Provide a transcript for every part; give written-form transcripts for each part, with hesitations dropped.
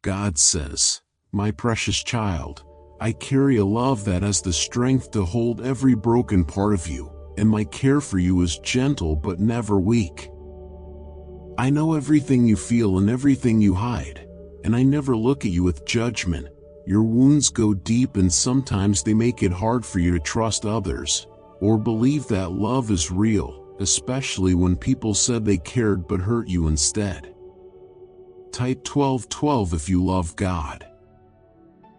God says, "My precious child, I carry a love that has the strength to hold every broken part of you, and my care for you is gentle but never weak. I know everything you feel and everything you hide, and I never look at you with judgment. Your wounds go deep and sometimes they make it hard for you to trust others, or believe that love is real, especially when people said they cared but hurt you instead." Type 1212 if you love God.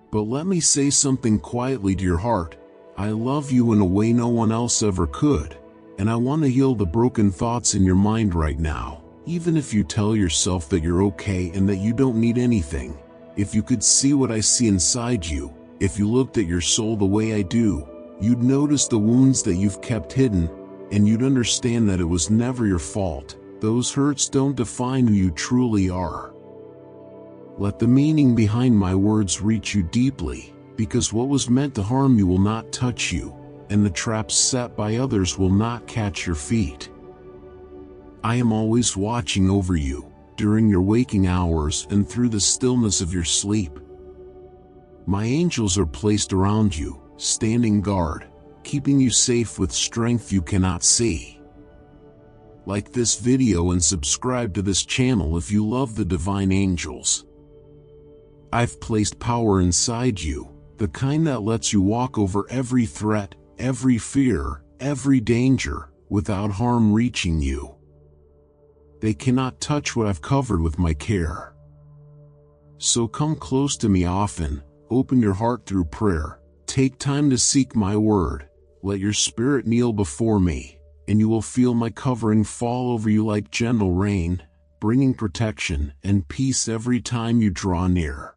But let me say something quietly to your heart. I love you in a way no one else ever could, and I want to heal the broken thoughts in your mind right now. Even if you tell yourself that you're okay and that you don't need anything, if you could see what I see inside you, if you looked at your soul the way I do, you'd notice the wounds that you've kept hidden, and you'd understand that it was never your fault. Those hurts don't define who you truly are. Let the meaning behind my words reach you deeply, because what was meant to harm you will not touch you, and the traps set by others will not catch your feet. I am always watching over you, during your waking hours and through the stillness of your sleep. My angels are placed around you, standing guard, keeping you safe with strength you cannot see. Like this video and subscribe to this channel if you love the divine angels. I've placed power inside you, the kind that lets you walk over every threat, every fear, every danger, without harm reaching you. They cannot touch what I've covered with my care. So come close to me often, open your heart through prayer, take time to seek my word, let your spirit kneel before me, and you will feel my covering fall over you like gentle rain, bringing protection and peace every time you draw near.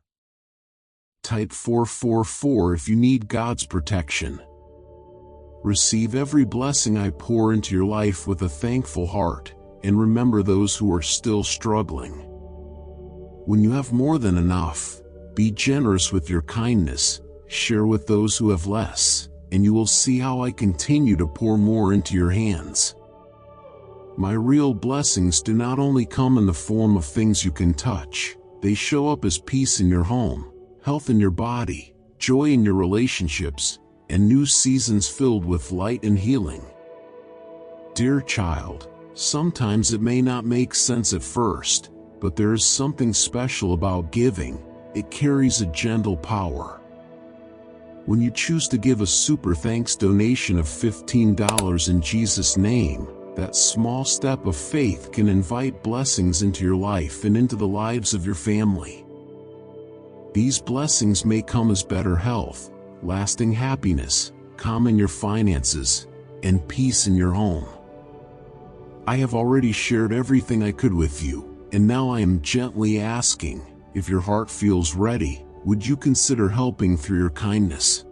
Type 444 if you need God's protection. Receive every blessing I pour into your life with a thankful heart, and remember those who are still struggling. When you have more than enough, be generous with your kindness, share with those who have less, and you will see how I continue to pour more into your hands. My real blessings do not only come in the form of things you can touch, they show up as peace in your home, health in your body, joy in your relationships, and new seasons filled with light and healing. Dear child, sometimes it may not make sense at first, but there is something special about giving. It carries a gentle power. When you choose to give a super thanks donation of $15 in Jesus' name, that small step of faith can invite blessings into your life and into the lives of your family. These blessings may come as better health, lasting happiness, calm in your finances, and peace in your home. I have already shared everything I could with you, and now I am gently asking, if your heart feels ready, would you consider helping through your kindness?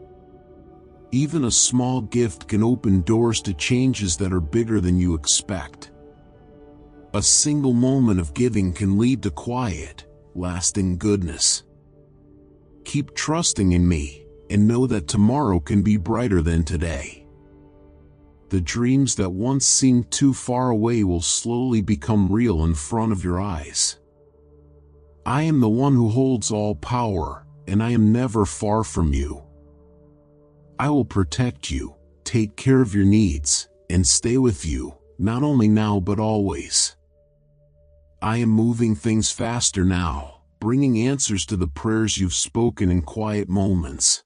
Even a small gift can open doors to changes that are bigger than you expect. A single moment of giving can lead to quiet, lasting goodness. Keep trusting in me, and know that tomorrow can be brighter than today. The dreams that once seemed too far away will slowly become real in front of your eyes. I am the one who holds all power, and I am never far from you. I will protect you, take care of your needs, and stay with you, not only now but always. I am moving things faster now, bringing answers to the prayers you've spoken in quiet moments.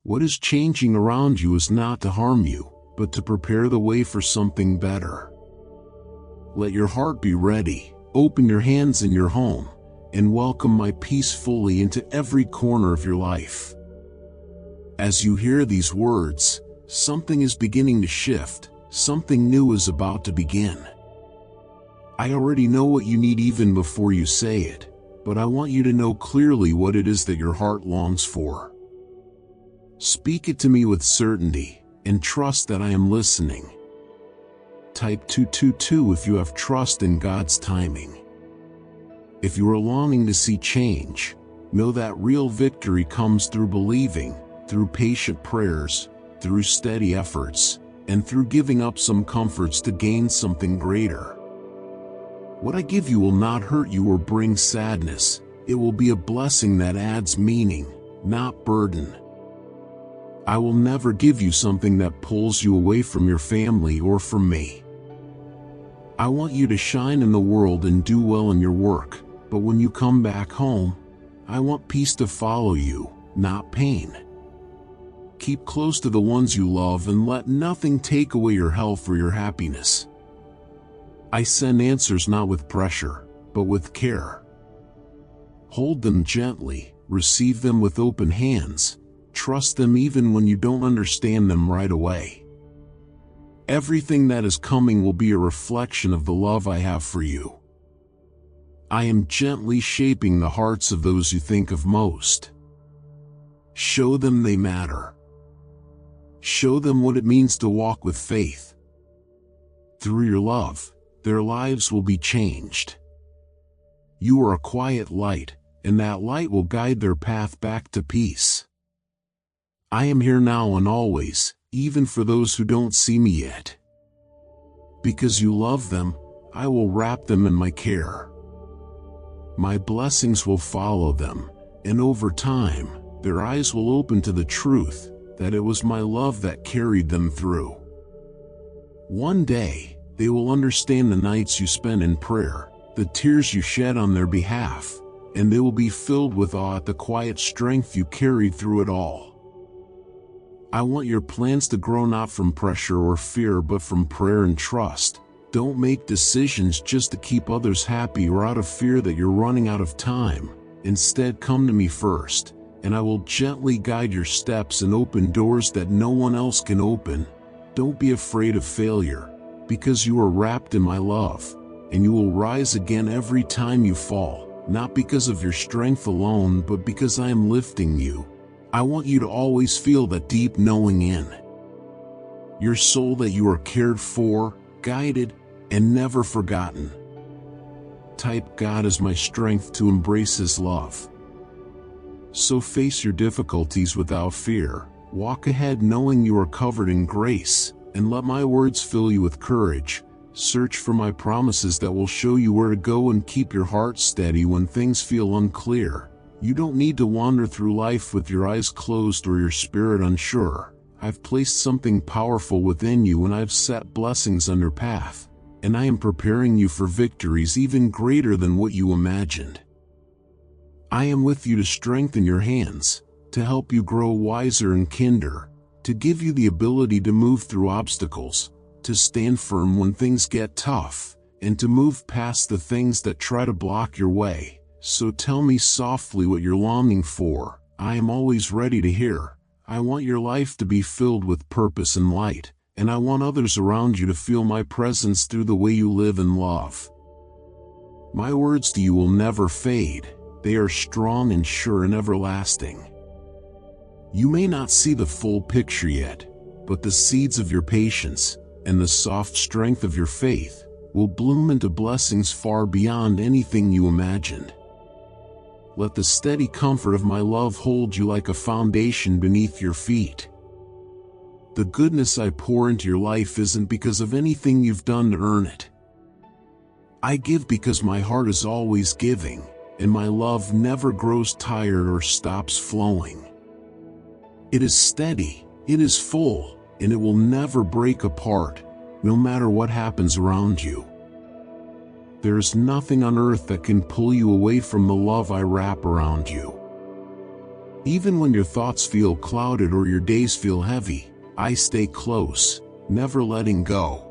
What is changing around you is not to harm you, but to prepare the way for something better. Let your heart be ready, open your hands in your home, and welcome my peace fully into every corner of your life. As you hear these words, something is beginning to shift, something new is about to begin. I already know what you need even before you say it, but I want you to know clearly what it is that your heart longs for. Speak it to me with certainty, and trust that I am listening. Type 222 if you have trust in God's timing. If you are longing to see change, know that real victory comes through believing, through patient prayers, through steady efforts, and through giving up some comforts to gain something greater. What I give you will not hurt you or bring sadness, It will be a blessing that adds meaning, not burden. I will never give you something that pulls you away from your family or from me. I want you to shine in the world and do well in your work, but when you come back home, I want peace to follow you, not pain. Keep close to the ones you love and let nothing take away your health or your happiness. I send answers not with pressure, but with care. Hold them gently, receive them with open hands, trust them even when you don't understand them right away. Everything that is coming will be a reflection of the love I have for you. I am gently shaping the hearts of those you think of most. Show them they matter. Show them what it means to walk with faith. Through your love, their lives will be changed. You are a quiet light, and that light will guide their path back to peace. I am here now and always, even for those who don't see me yet. Because you love them, I will wrap them in my care. My blessings will follow them, and over time, their eyes will open to the truth that it was my love that carried them through. One day, they will understand the nights you spent in prayer, the tears you shed on their behalf, and they will be filled with awe at the quiet strength you carried through it all. I want your plans to grow not from pressure or fear but from prayer and trust. Don't make decisions just to keep others happy or out of fear that you're running out of time. Instead, come to me first, and I will gently guide your steps and open doors that no one else can open. Don't be afraid of failure, because you are wrapped in my love, and you will rise again every time you fall, not because of your strength alone but because I am lifting you. I want you to always feel that deep knowing in your soul that you are cared for, guided, and never forgotten. Type God is my strength to embrace His love. So face your difficulties without fear, walk ahead knowing you are covered in grace, and let my words fill you with courage. Search for my promises that will show you where to go and keep your heart steady when things feel unclear. You don't need to wander through life with your eyes closed or your spirit unsure. I've placed something powerful within you and I've set blessings on your path, and I am preparing you for victories even greater than what you imagined. I am with you to strengthen your hands, to help you grow wiser and kinder, to give you the ability to move through obstacles, to stand firm when things get tough, and to move past the things that try to block your way. So tell me softly what you're longing for. I am always ready to hear. I want your life to be filled with purpose and light, and I want others around you to feel my presence through the way you live and love. My words to you will never fade. They are strong and sure and everlasting. You may not see the full picture yet, but the seeds of your patience and the soft strength of your faith will bloom into blessings far beyond anything you imagined. Let the steady comfort of my love hold you like a foundation beneath your feet. The goodness I pour into your life isn't because of anything you've done to earn it. I give because my heart is always giving, and my love never grows tired or stops flowing. It is steady, it is full, and it will never break apart, no matter what happens around you. There is nothing on earth that can pull you away from the love I wrap around you. Even when your thoughts feel clouded or your days feel heavy, I stay close, never letting go.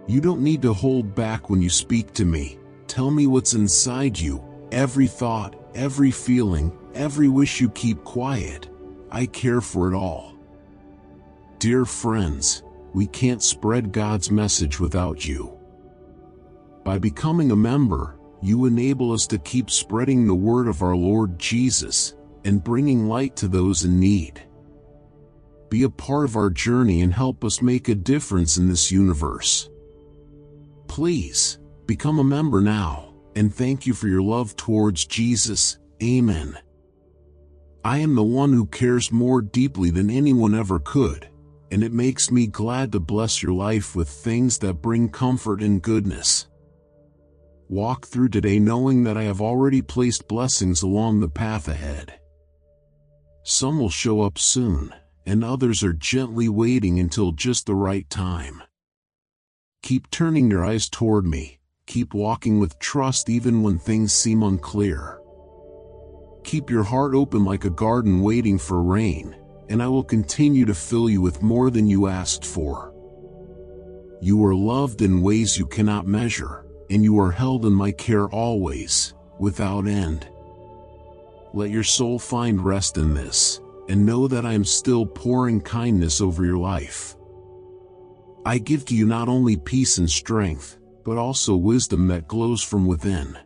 You don't need to hold back when you speak to me. Tell me what's inside you, every thought, every feeling, every wish you keep quiet. I care for it all. Dear friends, we can't spread God's message without you. By becoming a member, you enable us to keep spreading the word of our Lord Jesus and bringing light to those in need. Be a part of our journey and help us make a difference in this universe. Please, become a member now, and thank you for your love towards Jesus. Amen. I am the one who cares more deeply than anyone ever could, and it makes me glad to bless your life with things that bring comfort and goodness. Walk through today knowing that I have already placed blessings along the path ahead. Some will show up soon, and others are gently waiting until just the right time. Keep turning your eyes toward me. Keep walking with trust even when things seem unclear. Keep your heart open like a garden waiting for rain, and I will continue to fill you with more than you asked for. You are loved in ways you cannot measure, and you are held in my care always, without end. Let your soul find rest in this, and know that I am still pouring kindness over your life. I give to you not only peace and strength, but also wisdom that glows from within.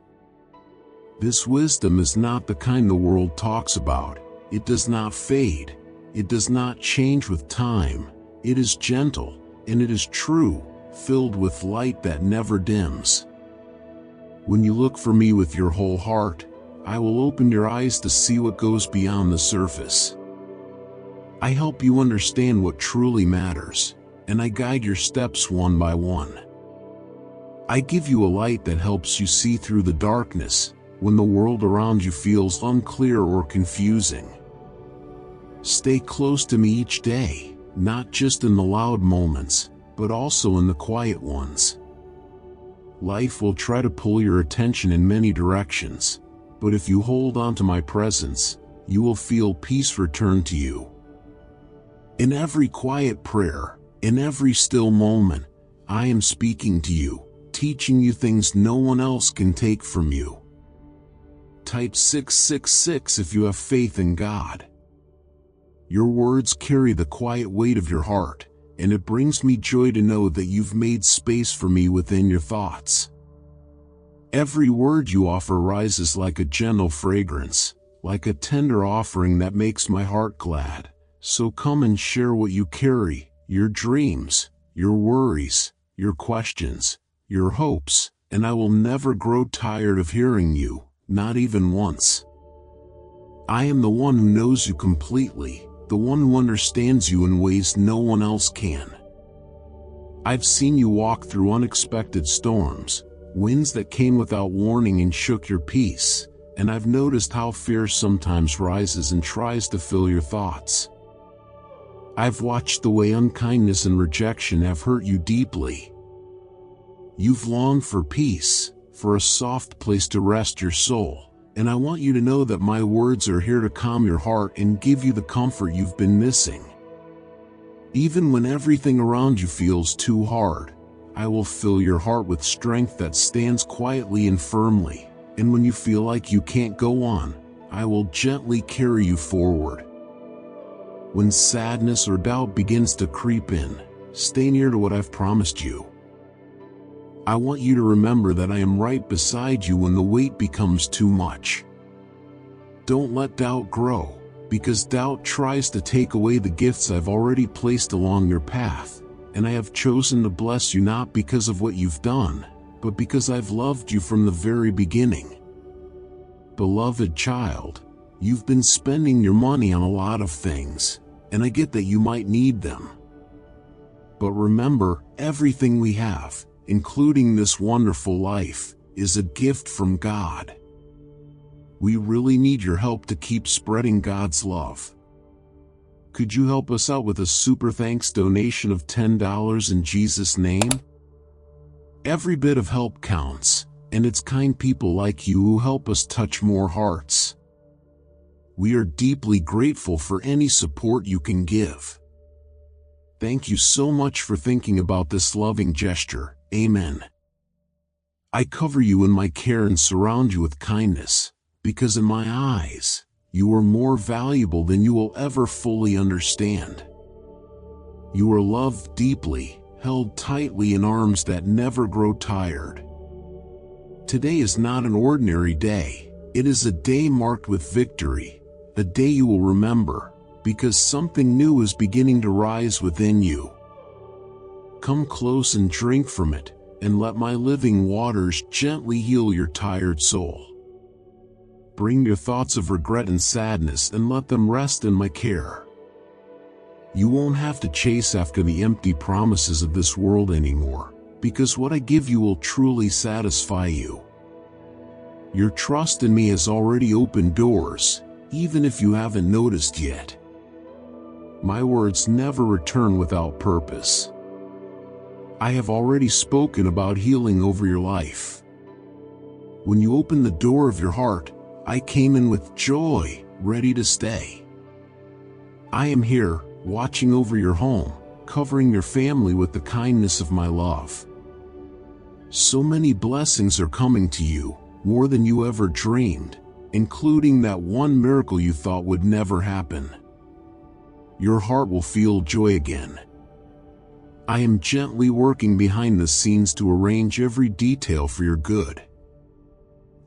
This wisdom is not the kind the world talks about. It does not fade. It does not change with time. It is gentle, and it is true, filled with light that never dims. When you look for me with your whole heart, I will open your eyes to see what goes beyond the surface. I help you understand what truly matters, and I guide your steps one by one. I give you a light that helps you see through the darkness, when the world around you feels unclear or confusing. Stay close to me each day, not just in the loud moments, but also in the quiet ones. Life will try to pull your attention in many directions, but if you hold on to my presence, you will feel peace return to you. In every quiet prayer, in every still moment, I am speaking to you, teaching you things no one else can take from you. Type 666 if you have faith in God. Your words carry the quiet weight of your heart, and it brings me joy to know that you've made space for me within your thoughts. Every word you offer rises like a gentle fragrance, like a tender offering that makes my heart glad. So come and share what you carry, your dreams, your worries, your questions, your hopes, and I will never grow tired of hearing you, not even once. I am the one who knows you completely, the one who understands you in ways no one else can. I've seen you walk through unexpected storms, winds that came without warning and shook your peace, and I've noticed how fear sometimes rises and tries to fill your thoughts. I've watched the way unkindness and rejection have hurt you deeply. You've longed for peace, for a soft place to rest your soul, and I want you to know that my words are here to calm your heart and give you the comfort you've been missing. Even when everything around you feels too hard, I will fill your heart with strength that stands quietly and firmly, and when you feel like you can't go on, I will gently carry you forward. When sadness or doubt begins to creep in, stay near to what I've promised you. I want you to remember that I am right beside you when the weight becomes too much. Don't let doubt grow, because doubt tries to take away the gifts I've already placed along your path, and I have chosen to bless you not because of what you've done, but because I've loved you from the very beginning. Beloved child, you've been spending your money on a lot of things, and I get that you might need them. But remember, everything we have, including this wonderful life, is a gift from God. We really need your help to keep spreading God's love. Could you help us out with a super thanks donation of $10 in Jesus' name? Every bit of help counts, and it's kind people like you who help us touch more hearts. We are deeply grateful for any support you can give. Thank you so much for thinking about this loving gesture. Amen. I cover you in my care and surround you with kindness, because in my eyes, you are more valuable than you will ever fully understand. You are loved deeply, held tightly in arms that never grow tired. Today is not an ordinary day. It is a day marked with victory, a day you will remember, because something new is beginning to rise within you. Come close and drink from it, and let my living waters gently heal your tired soul. Bring your thoughts of regret and sadness and let them rest in my care. You won't have to chase after the empty promises of this world anymore, because what I give you will truly satisfy you. Your trust in me has already opened doors, even if you haven't noticed yet. My words never return without purpose. I have already spoken about healing over your life. When you opened the door of your heart, I came in with joy, ready to stay. I am here, watching over your home, covering your family with the kindness of my love. So many blessings are coming to you, more than you ever dreamed, including that one miracle you thought would never happen. Your heart will feel joy again. I am gently working behind the scenes to arrange every detail for your good.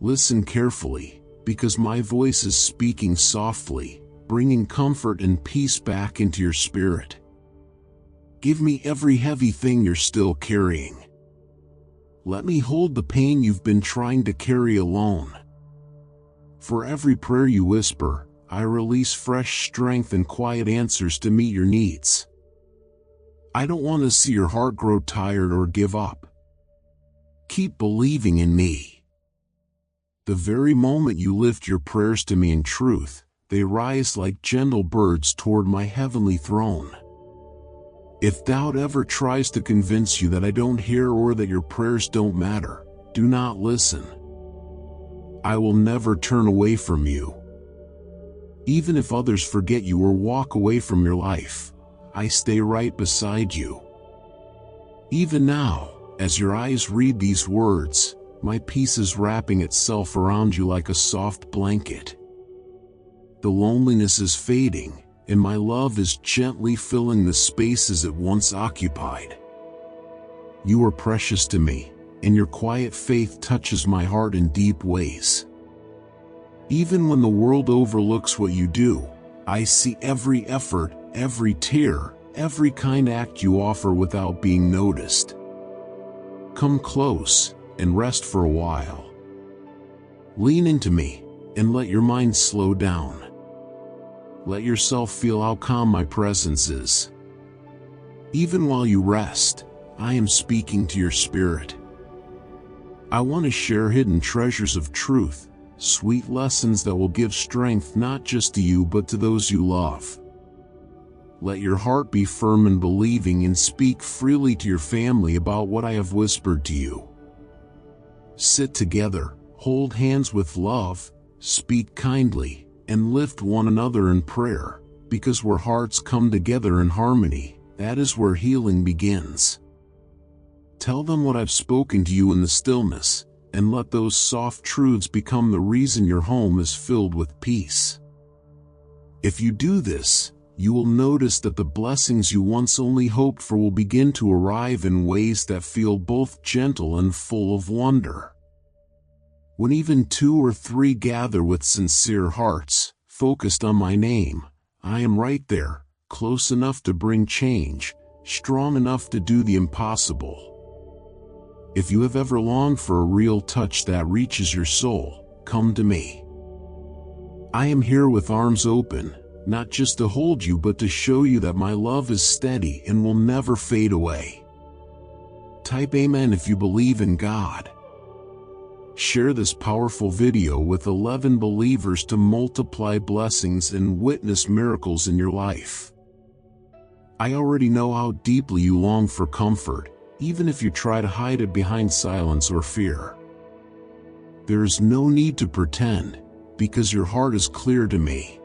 Listen carefully, because my voice is speaking softly, bringing comfort and peace back into your spirit. Give me every heavy thing you're still carrying. Let me hold the pain you've been trying to carry alone. For every prayer you whisper, I release fresh strength and quiet answers to meet your needs. I don't want to see your heart grow tired or give up. Keep believing in me. The very moment you lift your prayers to me in truth, they rise like gentle birds toward my heavenly throne. If doubt ever tries to convince you that I don't hear or that your prayers don't matter, do not listen. I will never turn away from you. Even if others forget you or walk away from your life, I stay right beside you. Even now, as your eyes read these words, my peace is wrapping itself around you like a soft blanket. The loneliness is fading, and my love is gently filling the spaces it once occupied. You are precious to me, and your quiet faith touches my heart in deep ways. Even when the world overlooks what you do, I see every effort, every tear, every kind act you offer without being noticed. Come close, and rest for a while. Lean into me, and let your mind slow down. Let yourself feel how calm my presence is. Even while you rest, I am speaking to your spirit. I want to share hidden treasures of truth, sweet lessons that will give strength not just to you but to those you love. Let your heart be firm and believing, and speak freely to your family about what I have whispered to you. Sit together, hold hands with love, speak kindly, and lift one another in prayer, because where hearts come together in harmony, that is where healing begins. Tell them what I've spoken to you in the stillness, and let those soft truths become the reason your home is filled with peace. If you do this, you will notice that the blessings you once only hoped for will begin to arrive in ways that feel both gentle and full of wonder. When even 2 or 3 gather with sincere hearts, focused on my name, I am right there, close enough to bring change, strong enough to do the impossible. If you have ever longed for a real touch that reaches your soul, come to me. I am here with arms open, not just to hold you but to show you that my love is steady and will never fade away. Type Amen if you believe in God. Share this powerful video with 11 believers to multiply blessings and witness miracles in your life. I already know how deeply you long for comfort, even if you try to hide it behind silence or fear. There is no need to pretend, because your heart is clear to me.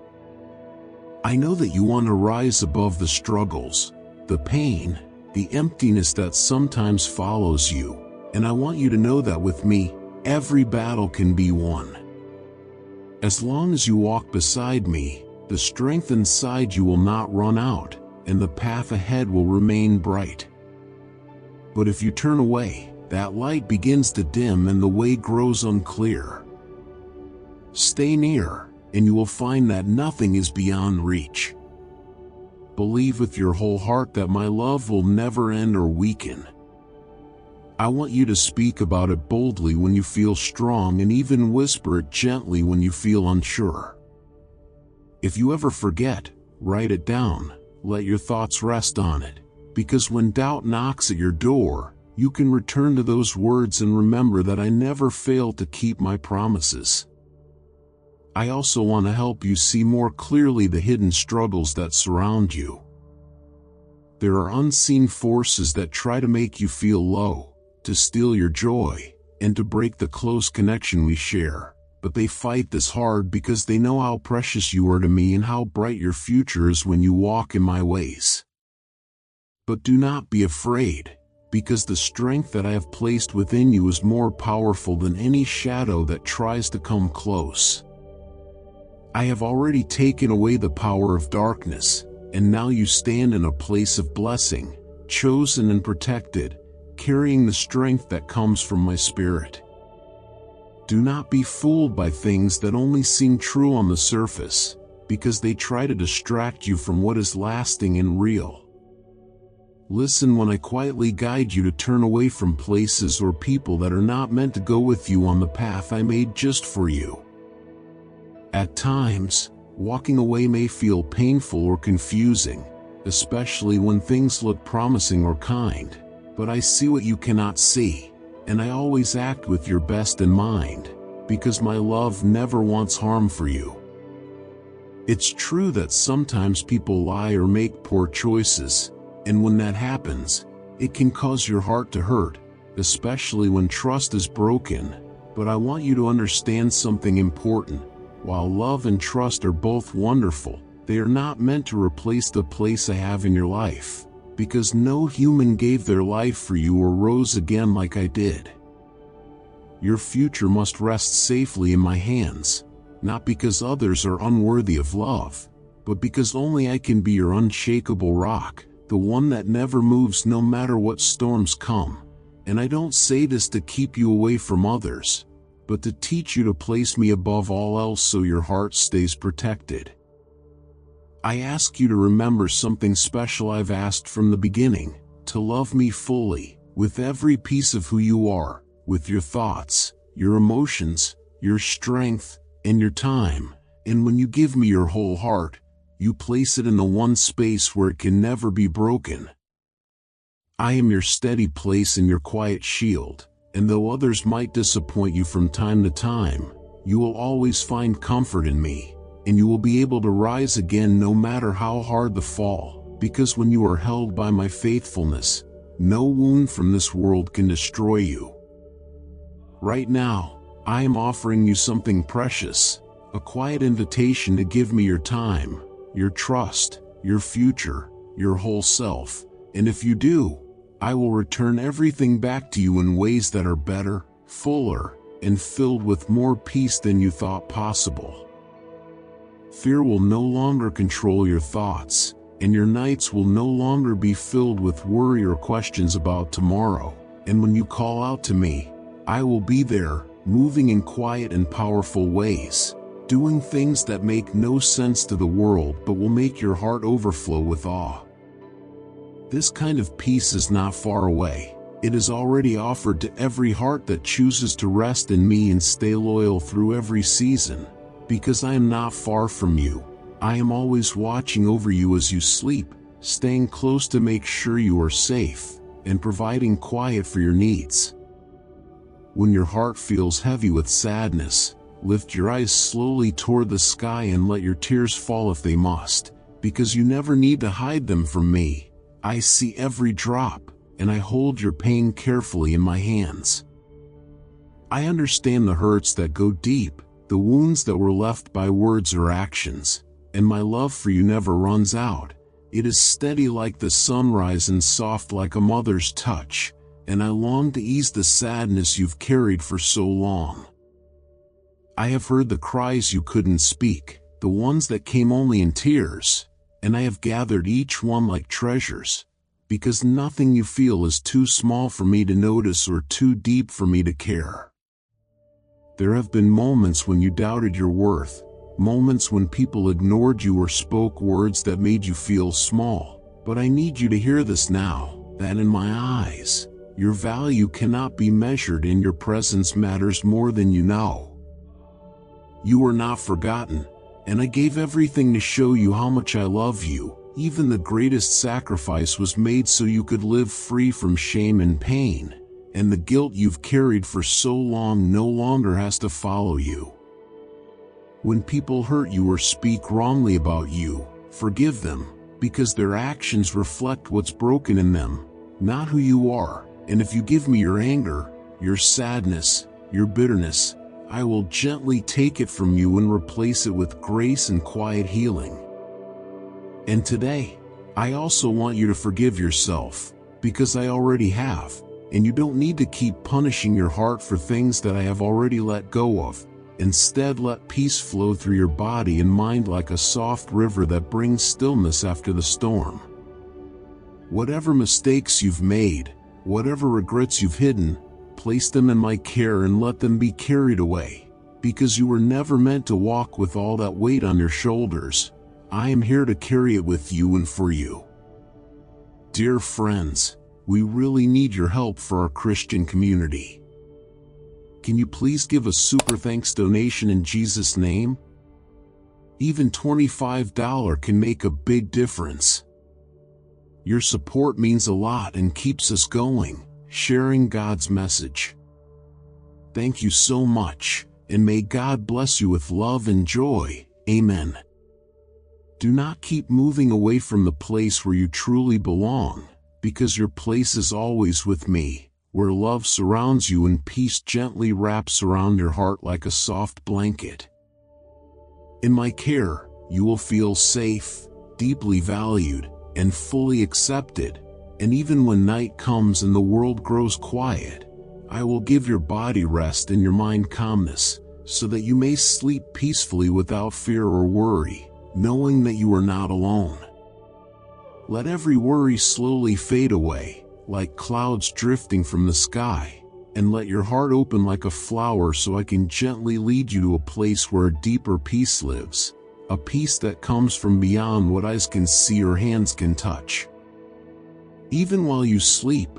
I know that you want to rise above the struggles, the pain, the emptiness that sometimes follows you, and I want you to know that with me, every battle can be won. As long as you walk beside me, the strength inside you will not run out, and the path ahead will remain bright. But if you turn away, that light begins to dim and the way grows unclear. Stay near, and you will find that nothing is beyond reach. Believe with your whole heart that my love will never end or weaken. I want you to speak about it boldly when you feel strong, and even whisper it gently when you feel unsure. If you ever forget, write it down, let your thoughts rest on it, because when doubt knocks at your door, you can return to those words and remember that I never fail to keep my promises. I also want to help you see more clearly the hidden struggles that surround you. There are unseen forces that try to make you feel low, to steal your joy, and to break the close connection we share, but they fight this hard because they know how precious you are to me and how bright your future is when you walk in my ways. But do not be afraid, because the strength that I have placed within you is more powerful than any shadow that tries to come close. I have already taken away the power of darkness, and now you stand in a place of blessing, chosen and protected, carrying the strength that comes from my spirit. Do not be fooled by things that only seem true on the surface, because they try to distract you from what is lasting and real. Listen when I quietly guide you to turn away from places or people that are not meant to go with you on the path I made just for you. At times, walking away may feel painful or confusing, especially when things look promising or kind, but I see what you cannot see, and I always act with your best in mind, because my love never wants harm for you. It's true that sometimes people lie or make poor choices, and when that happens, it can cause your heart to hurt, especially when trust is broken, but I want you to understand something important. While love and trust are both wonderful, they are not meant to replace the place I have in your life, because no human gave their life for you or rose again like I did. Your future must rest safely in my hands, not because others are unworthy of love, but because only I can be your unshakable rock, the one that never moves no matter what storms come. And I don't say this to keep you away from others, but to teach you to place me above all else so your heart stays protected. I ask you to remember something special I've asked from the beginning, to love me fully, with every piece of who you are, with your thoughts, your emotions, your strength, and your time, and when you give me your whole heart, you place it in the one space where it can never be broken. I am your steady place and your quiet shield. And though others might disappoint you from time to time, you will always find comfort in me, and you will be able to rise again no matter how hard the fall, because when you are held by my faithfulness, no wound from this world can destroy you. Right now, I am offering you something precious, a quiet invitation to give me your time, your trust, your future, your whole self, and if you do, I will return everything back to you in ways that are better, fuller, and filled with more peace than you thought possible. Fear will no longer control your thoughts, and your nights will no longer be filled with worry or questions about tomorrow, and when you call out to me, I will be there, moving in quiet and powerful ways, doing things that make no sense to the world but will make your heart overflow with awe. This kind of peace is not far away. It is already offered to every heart that chooses to rest in me and stay loyal through every season. Because I am not far from you, I am always watching over you as you sleep, staying close to make sure you are safe, and providing quiet for your needs. When your heart feels heavy with sadness, lift your eyes slowly toward the sky and let your tears fall if they must, because you never need to hide them from me. I see every drop, and I hold your pain carefully in my hands. I understand the hurts that go deep, the wounds that were left by words or actions, and my love for you never runs out. It is steady like the sunrise and soft like a mother's touch, and I long to ease the sadness you've carried for so long. I have heard the cries you couldn't speak, the ones that came only in tears, and I have gathered each one like treasures, because nothing you feel is too small for me to notice or too deep for me to care. There have been moments when you doubted your worth, moments when people ignored you or spoke words that made you feel small, but I need you to hear this now, that in my eyes, your value cannot be measured and your presence matters more than you know. You are not forgotten, and I gave everything to show you how much I love you, Even the greatest sacrifice was made so you could live free from shame and pain, and the guilt you've carried for so long no longer has to follow you. When people hurt you or speak wrongly about you, forgive them, because their actions reflect what's broken in them, not who you are. And if you give me your anger, your sadness, your bitterness, I will gently take it from you and replace it with grace and quiet healing. And today, I also want you to forgive yourself, because I already have, and you don't need to keep punishing your heart for things that I have already let go of. Instead, let peace flow through your body and mind like a soft river that brings stillness after the storm. Whatever mistakes you've made, whatever regrets you've hidden, place them in my care and let them be carried away, because you were never meant to walk with all that weight on your shoulders. I am here to carry it with you and for you. Dear friends, we really need your help for our Christian community. Can you please give a super thanks donation in Jesus' name? Even $25 can make a big difference. Your support means a lot and keeps us going, sharing God's message. Thank you so much, and may God bless you with love and joy. Amen. Do not keep moving away from the place where you truly belong, because your place is always with me, where love surrounds you and peace gently wraps around your heart like a soft blanket. In my care, you will feel safe, deeply valued, and fully accepted, and even when night comes and the world grows quiet, I will give your body rest and your mind calmness, so that you may sleep peacefully without fear or worry, knowing that you are not alone. Let every worry slowly fade away, like clouds drifting from the sky, and let your heart open like a flower so I can gently lead you to a place where a deeper peace lives, a peace that comes from beyond what eyes can see or hands can touch. Even while you sleep,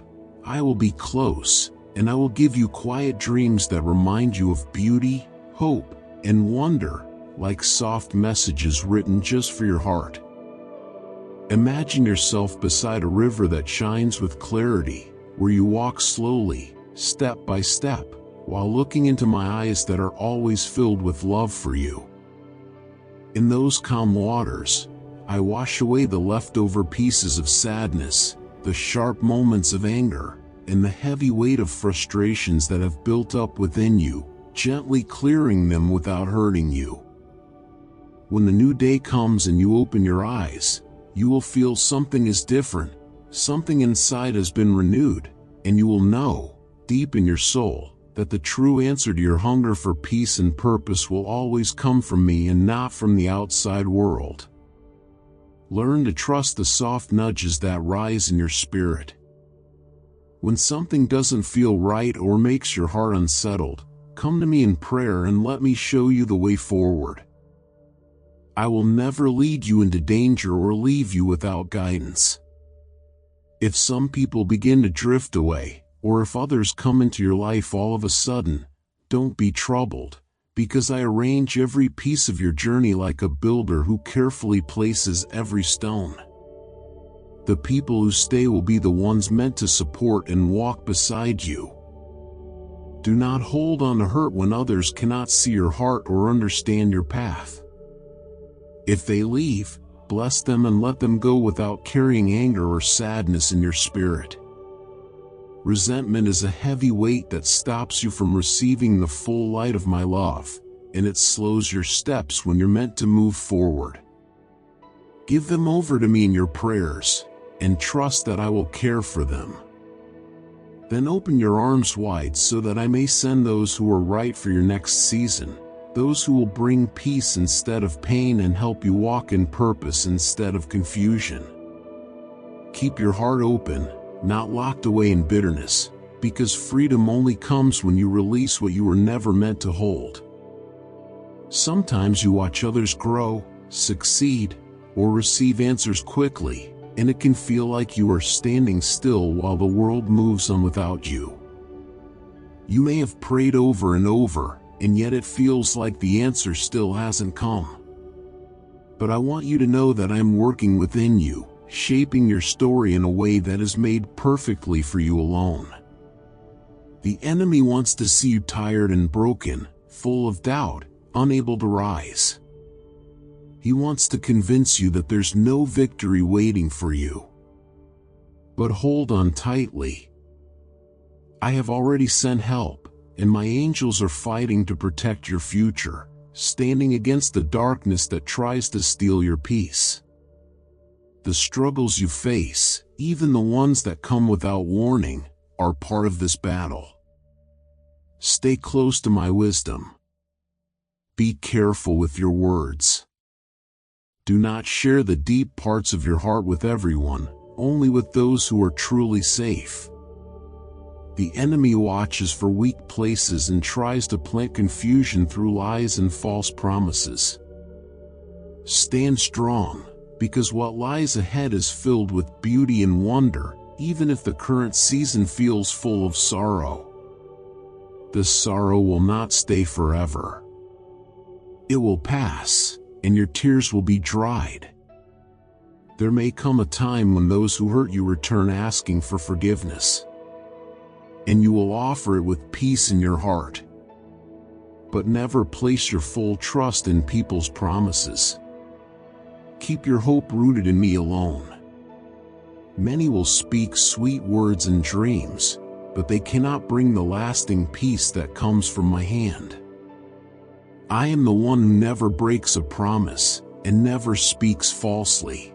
I will be close, and I will give you quiet dreams that remind you of beauty, hope, and wonder, like soft messages written just for your heart. Imagine yourself beside a river that shines with clarity, where you walk slowly, step by step, while looking into my eyes that are always filled with love for you. In those calm waters, I wash away the leftover pieces of sadness, the sharp moments of anger, and the heavy weight of frustrations that have built up within you, gently clearing them without hurting you. When the new day comes and you open your eyes, you will feel something is different, something inside has been renewed, and you will know, deep in your soul, that the true answer to your hunger for peace and purpose will always come from me and not from the outside world. Learn to trust the soft nudges that rise in your spirit. When something doesn't feel right or makes your heart unsettled, come to me in prayer and let me show you the way forward. I will never lead you into danger or leave you without guidance. If some people begin to drift away, or if others come into your life all of a sudden, don't be troubled, because I arrange every piece of your journey like a builder who carefully places every stone. The people who stay will be the ones meant to support and walk beside you. Do not hold on to hurt when others cannot see your heart or understand your path. If they leave, bless them and let them go without carrying anger or sadness in your spirit. Resentment is a heavy weight that stops you from receiving the full light of my love, and it slows your steps when you're meant to move forward. Give them over to me in your prayers, and trust that I will care for them. Then open your arms wide so that I may send those who are right for your next season, those who will bring peace instead of pain and help you walk in purpose instead of confusion. Keep your heart open, not locked away in bitterness, because freedom only comes when you release what you were never meant to hold. Sometimes you watch others grow, succeed, or receive answers quickly, and it can feel like you are standing still while the world moves on without you. You may have prayed over and over, and yet it feels like the answer still hasn't come. But I want you to know that I am working within you, shaping your story in a way that is made perfectly for you alone. The enemy wants to see you tired and broken, full of doubt, unable to rise. He wants to convince you that there's no victory waiting for you. But hold on tightly. I have already sent help, and my angels are fighting to protect your future, standing against the darkness that tries to steal your peace. The struggles you face, even the ones that come without warning, are part of this battle. Stay close to my wisdom. Be careful with your words. Do not share the deep parts of your heart with everyone, only with those who are truly safe. The enemy watches for weak places and tries to plant confusion through lies and false promises. Stand strong, because what lies ahead is filled with beauty and wonder, even if the current season feels full of sorrow. The sorrow will not stay forever. It will pass, and your tears will be dried. There may come a time when those who hurt you return asking for forgiveness, and you will offer it with peace in your heart. But never place your full trust in people's promises. Keep your hope rooted in me alone. Many will speak sweet words and dreams, but they cannot bring the lasting peace that comes from my hand. I am the one who never breaks a promise and never speaks falsely.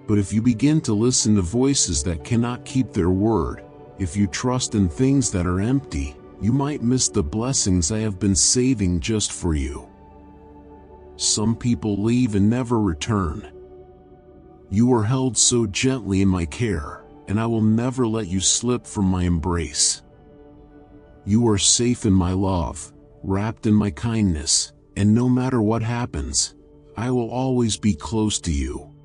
But if you begin to listen to voices that cannot keep their word, if you trust in things that are empty, you might miss the blessings I have been saving just for you. Some people leave and never return. You are held so gently in my care, and I will never let you slip from my embrace. You are safe in my love, wrapped in my kindness, and no matter what happens, I will always be close to you.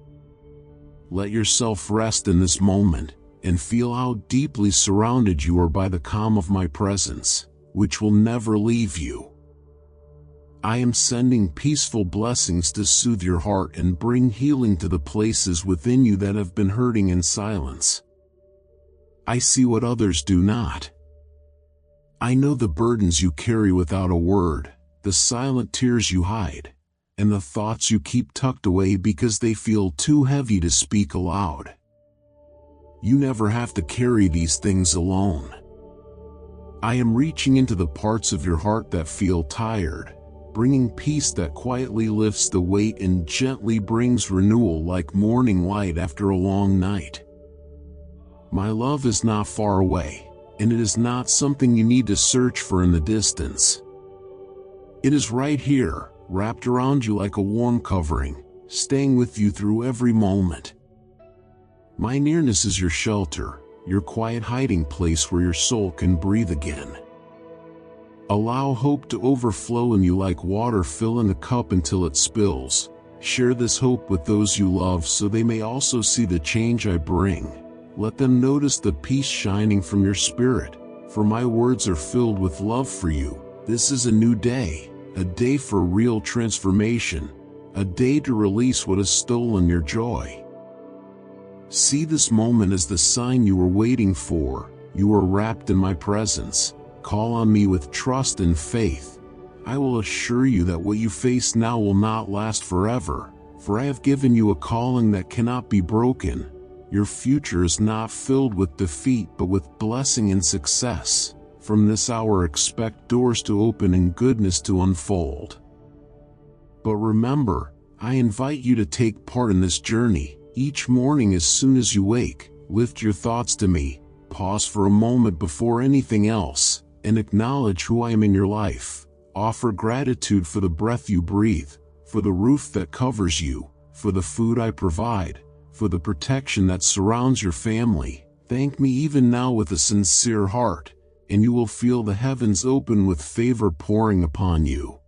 Let yourself rest in this moment, and feel how deeply surrounded you are by the calm of my presence, which will never leave you. I am sending peaceful blessings to soothe your heart and bring healing to the places within you that have been hurting in silence. I see what others do not. I know the burdens you carry without a word, the silent tears you hide, and the thoughts you keep tucked away because they feel too heavy to speak aloud. You never have to carry these things alone. I am reaching into the parts of your heart that feel tired, bringing peace that quietly lifts the weight and gently brings renewal like morning light after a long night. My love is not far away, and it is not something you need to search for in the distance. It is right here, wrapped around you like a warm covering, staying with you through every moment. My nearness is your shelter, your quiet hiding place where your soul can breathe again. Allow hope to overflow in you like water filling a cup until it spills. Share this hope with those you love so they may also see the change I bring. Let them notice the peace shining from your spirit, for my words are filled with love for you. This is a new day, a day for real transformation, a day to release what has stolen your joy. See this moment as the sign you were waiting for. You are wrapped in my presence. Call on me with trust and faith. I will assure you that what you face now will not last forever, for I have given you a calling that cannot be broken. Your future is not filled with defeat but with blessing and success. From this hour expect doors to open and goodness to unfold. But remember, I invite you to take part in this journey. Each morning as soon as you wake, lift your thoughts to me, pause for a moment before anything else, and acknowledge who I am in your life. Offer gratitude for the breath you breathe, for the roof that covers you, for the food I provide, for the protection that surrounds your family. Thank me even now with a sincere heart, and you will feel the heavens open with favor pouring upon you.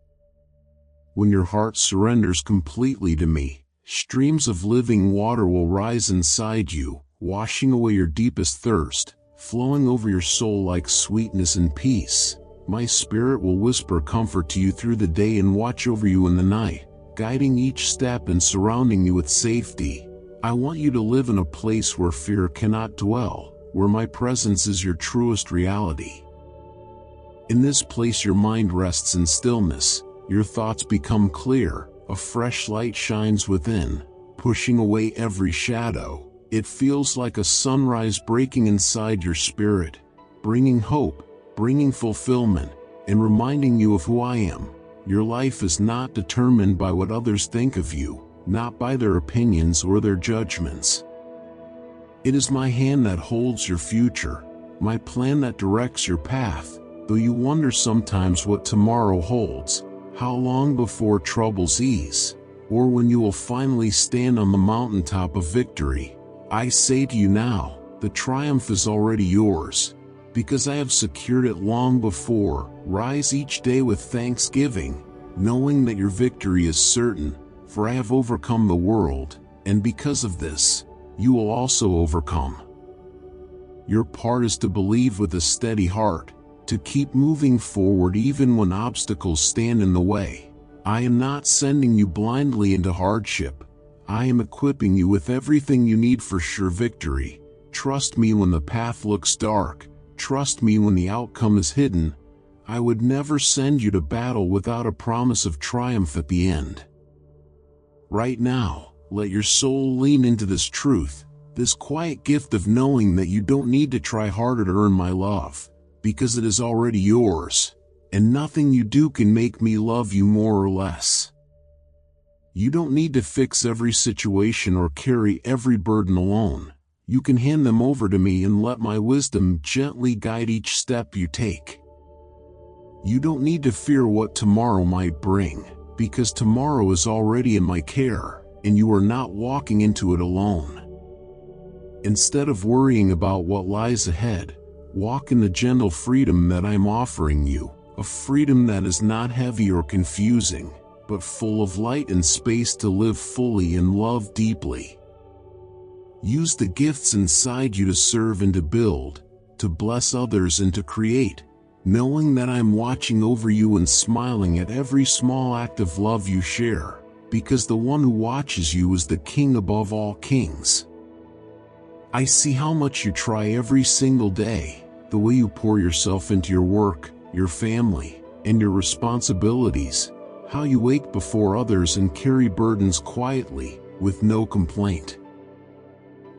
When your heart surrenders completely to me, streams of living water will rise inside you, washing away your deepest thirst, flowing over your soul like sweetness and peace. My spirit will whisper comfort to you through the day and watch over you in the night, guiding each step and surrounding you with safety. I want you to live in a place where fear cannot dwell, where my presence is your truest reality. In this place your mind rests in stillness, your thoughts become clear, a fresh light shines within, pushing away every shadow. It feels like a sunrise breaking inside your spirit, bringing hope, bringing fulfillment, and reminding you of who I am. Your life is not determined by what others think of you, not by their opinions or their judgments. It is my hand that holds your future, my plan that directs your path. Though you wonder sometimes what tomorrow holds, how long before troubles ease, or when you will finally stand on the mountaintop of victory, I say to you now, the triumph is already yours, because I have secured it long before. Rise each day with thanksgiving, knowing that your victory is certain, for I have overcome the world, and because of this, you will also overcome. Your part is to believe with a steady heart, to keep moving forward even when obstacles stand in the way. I am not sending you blindly into hardship. I am equipping you with everything you need for sure victory. Trust me when the path looks dark. Trust me when the outcome is hidden. I would never send you to battle without a promise of triumph at the end. Right now, let your soul lean into this truth, this quiet gift of knowing that you don't need to try harder to earn my love, because it is already yours, and nothing you do can make me love you more or less. You don't need to fix every situation or carry every burden alone. You can hand them over to me and let my wisdom gently guide each step you take. You don't need to fear what tomorrow might bring, because tomorrow is already in my care, and you are not walking into it alone. Instead of worrying about what lies ahead, walk in the gentle freedom that I am offering you, a freedom that is not heavy or confusing, but full of light and space to live fully and love deeply. Use the gifts inside you to serve and to build, to bless others and to create, knowing that I am watching over you and smiling at every small act of love you share, because the one who watches you is the King above all kings. I see how much you try every single day, the way you pour yourself into your work, your family, and your responsibilities, how you wake before others and carry burdens quietly, with no complaint.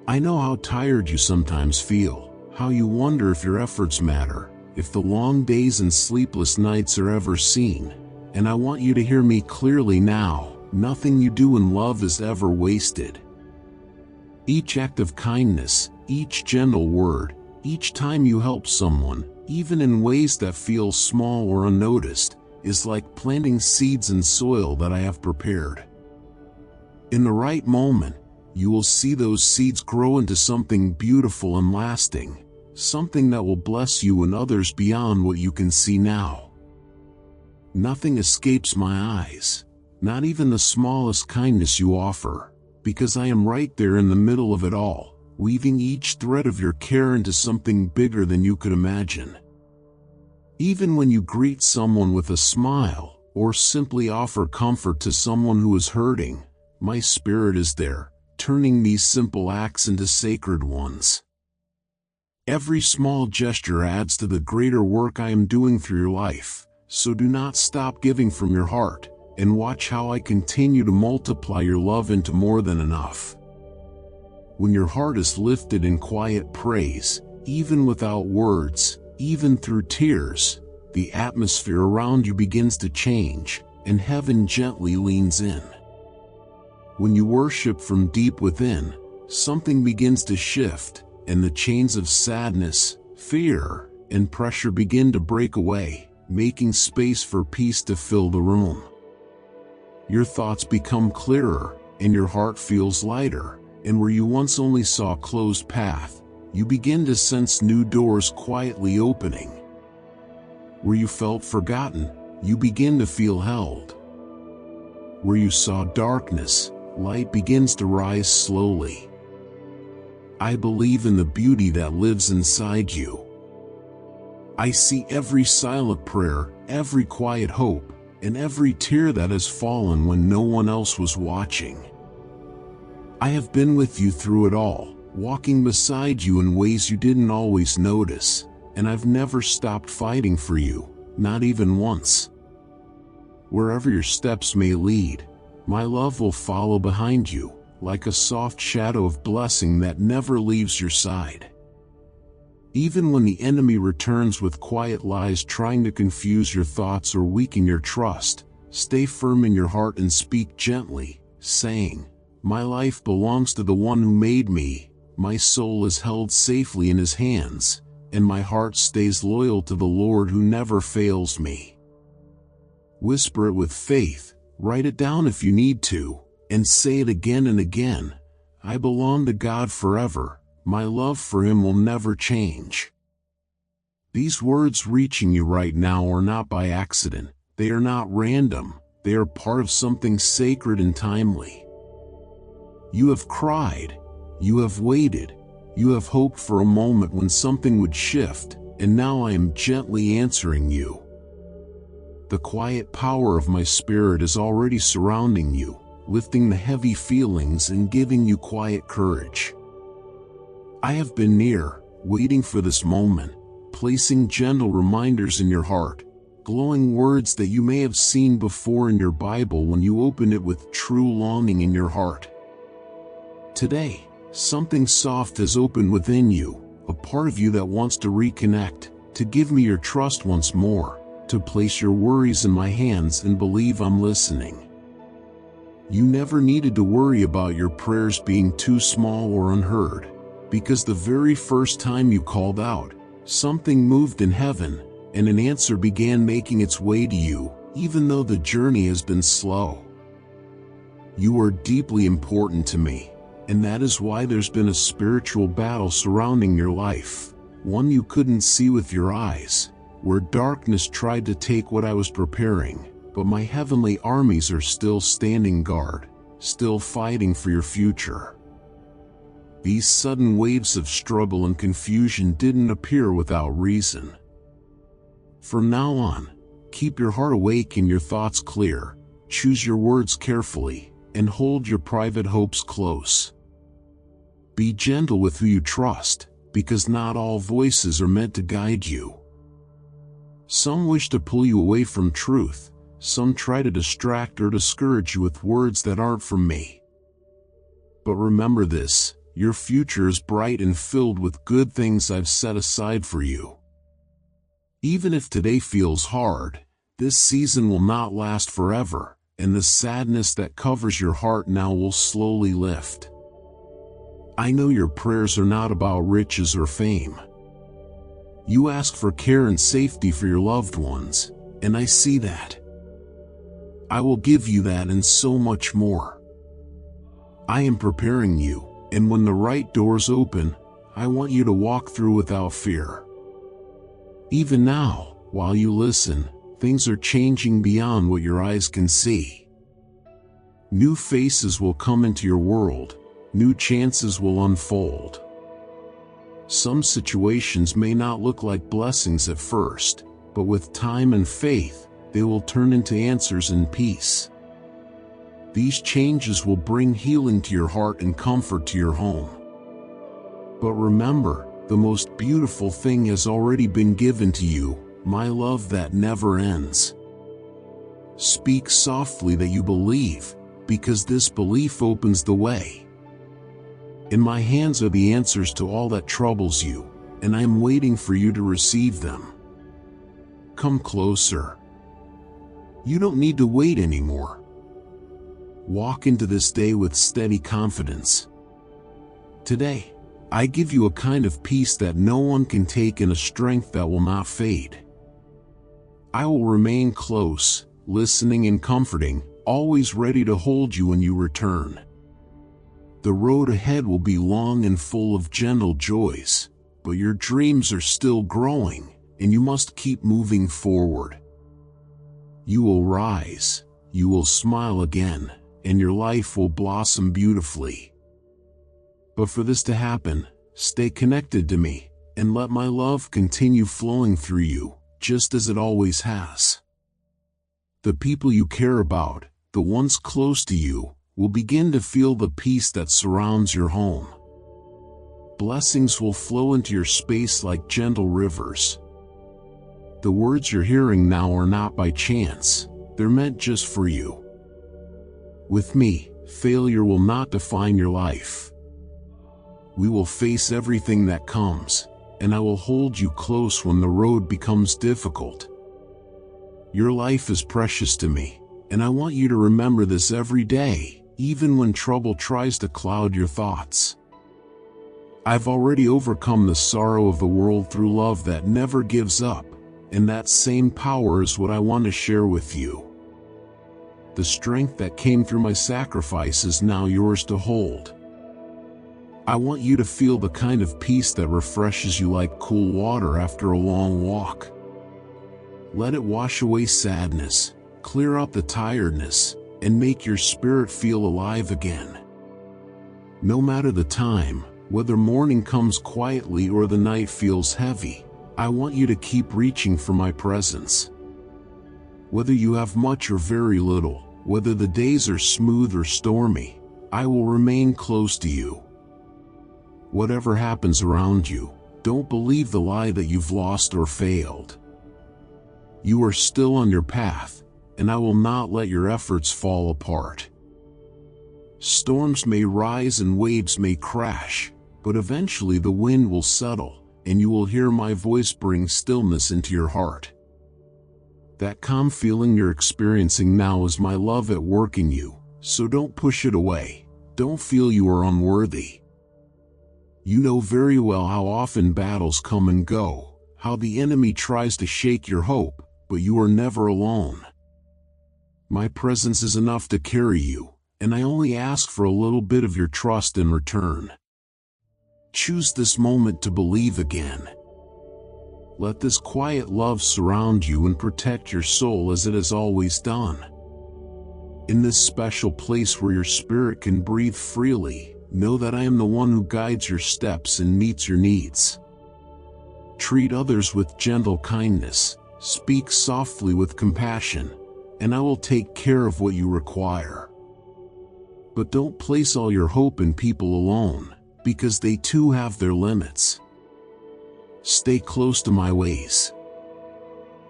I know how tired you sometimes feel, how you wonder if your efforts matter, if the long days and sleepless nights are ever seen, and I want you to hear me clearly now, nothing you do in love is ever wasted. Each act of kindness, each gentle word, each time you help someone, even in ways that feel small or unnoticed, is like planting seeds in soil that I have prepared. In the right moment, you will see those seeds grow into something beautiful and lasting, something that will bless you and others beyond what you can see now. Nothing escapes my eyes, not even the smallest kindness you offer, because I am right there in the middle of it all, weaving each thread of your care into something bigger than you could imagine. Even when you greet someone with a smile, or simply offer comfort to someone who is hurting, my spirit is there, turning these simple acts into sacred ones. Every small gesture adds to the greater work I am doing through your life, so do not stop giving from your heart, and watch how I continue to multiply your love into more than enough. When your heart is lifted in quiet praise, even without words, even through tears, the atmosphere around you begins to change, and heaven gently leans in. When you worship from deep within, something begins to shift, and the chains of sadness, fear, and pressure begin to break away, making space for peace to fill the room. Your thoughts become clearer, and your heart feels lighter, and where you once only saw a closed path, you begin to sense new doors quietly opening. Where you felt forgotten, you begin to feel held. Where you saw darkness, light begins to rise slowly. I believe in the beauty that lives inside you. I see every silent prayer, every quiet hope, and every tear that has fallen when no one else was watching. I have been with you through it all, walking beside you in ways you didn't always notice, and I've never stopped fighting for you, not even once. Wherever your steps may lead, my love will follow behind you, like a soft shadow of blessing that never leaves your side. Even when the enemy returns with quiet lies trying to confuse your thoughts or weaken your trust, stay firm in your heart and speak gently, saying, "My life belongs to the one who made me, my soul is held safely in his hands, and my heart stays loyal to the Lord who never fails me." Whisper it with faith, write it down if you need to, and say it again and again. I belong to God forever. My love for Him will never change. These words reaching you right now are not by accident. They are not random. They are part of something sacred and timely. You have cried. You have waited. You have hoped for a moment when something would shift, and now I am gently answering you. The quiet power of my Spirit is already surrounding you, lifting the heavy feelings and giving you quiet courage. I have been near, waiting for this moment, placing gentle reminders in your heart, glowing words that you may have seen before in your Bible when you open it with true longing in your heart. Today, something soft has opened within you, a part of you that wants to reconnect, to give me your trust once more, to place your worries in my hands and believe I'm listening. You never needed to worry about your prayers being too small or unheard, because the very first time you called out, something moved in heaven, and an answer began making its way to you, even though the journey has been slow. You are deeply important to me, and that is why there's been a spiritual battle surrounding your life, one you couldn't see with your eyes, where darkness tried to take what I was preparing, but my heavenly armies are still standing guard, still fighting for your future. These sudden waves of struggle and confusion didn't appear without reason. From now on, keep your heart awake and your thoughts clear, choose your words carefully, and hold your private hopes close. Be gentle with who you trust, because not all voices are meant to guide you. Some wish to pull you away from truth, some try to distract or discourage you with words that aren't from me. But remember this, your future is bright and filled with good things I've set aside for you. Even if today feels hard, this season will not last forever, and the sadness that covers your heart now will slowly lift. I know your prayers are not about riches or fame. You ask for care and safety for your loved ones, and I see that. I will give you that and so much more. I am preparing you, and when the right doors open, I want you to walk through without fear. Even now, while you listen, things are changing beyond what your eyes can see. New faces will come into your world, new chances will unfold. Some situations may not look like blessings at first, but with time and faith, they will turn into answers and peace. These changes will bring healing to your heart and comfort to your home. But remember, the most beautiful thing has already been given to you, my love that never ends. Speak softly that you believe, because this belief opens the way. In my hands are the answers to all that troubles you, and I am waiting for you to receive them. Come closer. You don't need to wait anymore. Walk into this day with steady confidence. Today, I give you a kind of peace that no one can take and a strength that will not fade. I will remain close, listening and comforting, always ready to hold you when you return. The road ahead will be long and full of gentle joys, but your dreams are still growing, and you must keep moving forward. You will rise, you will smile again, and your life will blossom beautifully. But for this to happen, stay connected to me, and let my love continue flowing through you, just as it always has. The people you care about, the ones close to you, will begin to feel the peace that surrounds your home. Blessings will flow into your space like gentle rivers. The words you're hearing now are not by chance, they're meant just for you. With me, failure will not define your life. We will face everything that comes, and I will hold you close when the road becomes difficult. Your life is precious to me, and I want you to remember this every day, even when trouble tries to cloud your thoughts. I've already overcome the sorrow of the world through love that never gives up, and that same power is what I want to share with you. The strength that came through my sacrifice is now yours to hold. I want you to feel the kind of peace that refreshes you like cool water after a long walk. Let it wash away sadness, clear up the tiredness, and make your spirit feel alive again. No matter the time, whether morning comes quietly or the night feels heavy, I want you to keep reaching for my presence. Whether you have much or very little, whether the days are smooth or stormy, I will remain close to you. Whatever happens around you, don't believe the lie that you've lost or failed. You are still on your path, and I will not let your efforts fall apart. Storms may rise and waves may crash, but eventually the wind will settle, and you will hear my voice bring stillness into your heart. That calm feeling you're experiencing now is my love at work in you, so don't push it away. Don't feel you are unworthy. You know very well how often battles come and go, how the enemy tries to shake your hope, but you are never alone. My presence is enough to carry you, and I only ask for a little bit of your trust in return. Choose this moment to believe again. Let this quiet love surround you and protect your soul as it has always done. In this special place where your spirit can breathe freely, know that I am the one who guides your steps and meets your needs. Treat others with gentle kindness, speak softly with compassion, and I will take care of what you require. But don't place all your hope in people alone, because they too have their limits. Stay close to my ways.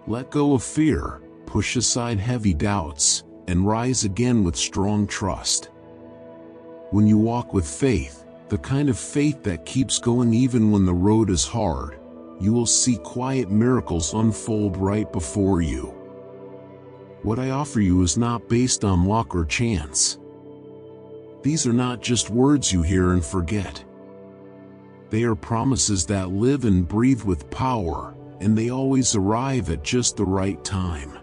Let go of fear, push aside heavy doubts, and rise again with strong trust. When you walk with faith, the kind of faith that keeps going even when the road is hard, you will see quiet miracles unfold right before you. What I offer you is not based on luck or chance. These are not just words you hear and forget. They are promises that live and breathe with power, and they always arrive at just the right time.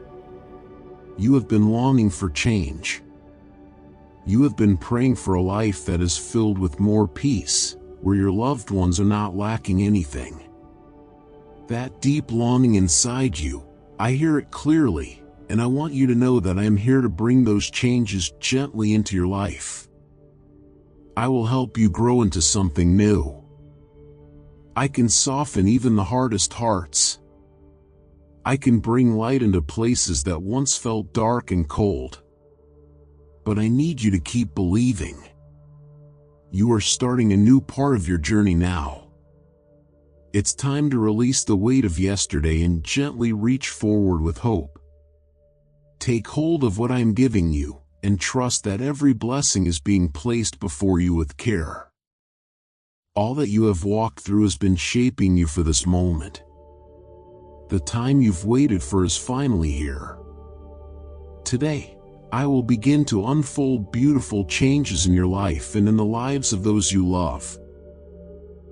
You have been longing for change. You have been praying for a life that is filled with more peace, where your loved ones are not lacking anything. That deep longing inside you, I hear it clearly, and I want you to know that I am here to bring those changes gently into your life. I will help you grow into something new. I can soften even the hardest hearts. I can bring light into places that once felt dark and cold. But I need you to keep believing. You are starting a new part of your journey now. It's time to release the weight of yesterday and gently reach forward with hope. Take hold of what I am giving you, and trust that every blessing is being placed before you with care. All that you have walked through has been shaping you for this moment. The time you've waited for is finally here. Today, I will begin to unfold beautiful changes in your life and in the lives of those you love.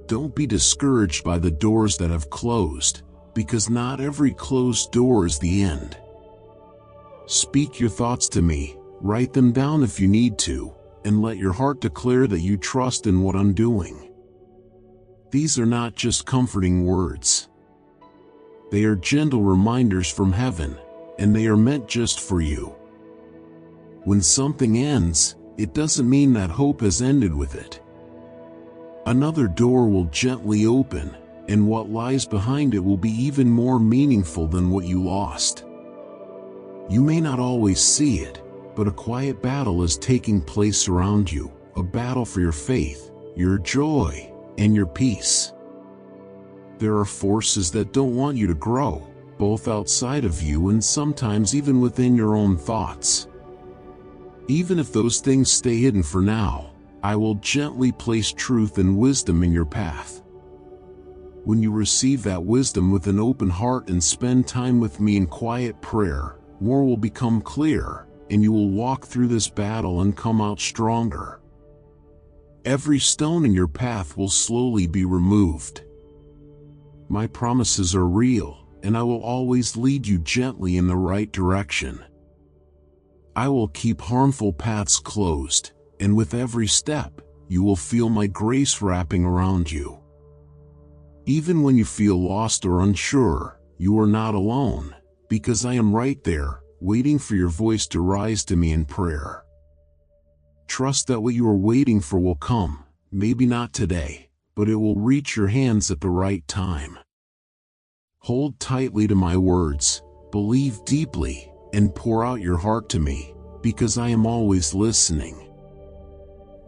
Don't be discouraged by the doors that have closed, because not every closed door is the end. Speak your thoughts to me, write them down if you need to, and let your heart declare that you trust in what I'm doing. These are not just comforting words. They are gentle reminders from heaven, and they are meant just for you. When something ends, it doesn't mean that hope has ended with it. Another door will gently open, and what lies behind it will be even more meaningful than what you lost. You may not always see it, but a quiet battle is taking place around you, a battle for your faith, your joy, and your peace. There are forces that don't want you to grow, both outside of you and sometimes even within your own thoughts. Even if those things stay hidden for now, I will gently place truth and wisdom in your path. When you receive that wisdom with an open heart and spend time with me in quiet prayer, more will become clear, and you will walk through this battle and come out stronger. Every stone in your path will slowly be removed. My promises are real, and I will always lead you gently in the right direction. I will keep harmful paths closed, and with every step, you will feel my grace wrapping around you. Even when you feel lost or unsure, you are not alone, because I am right there, waiting for your voice to rise to me in prayer. Trust that what you are waiting for will come, maybe not today, but it will reach your hands at the right time. Hold tightly to my words, believe deeply, and pour out your heart to me, because I am always listening.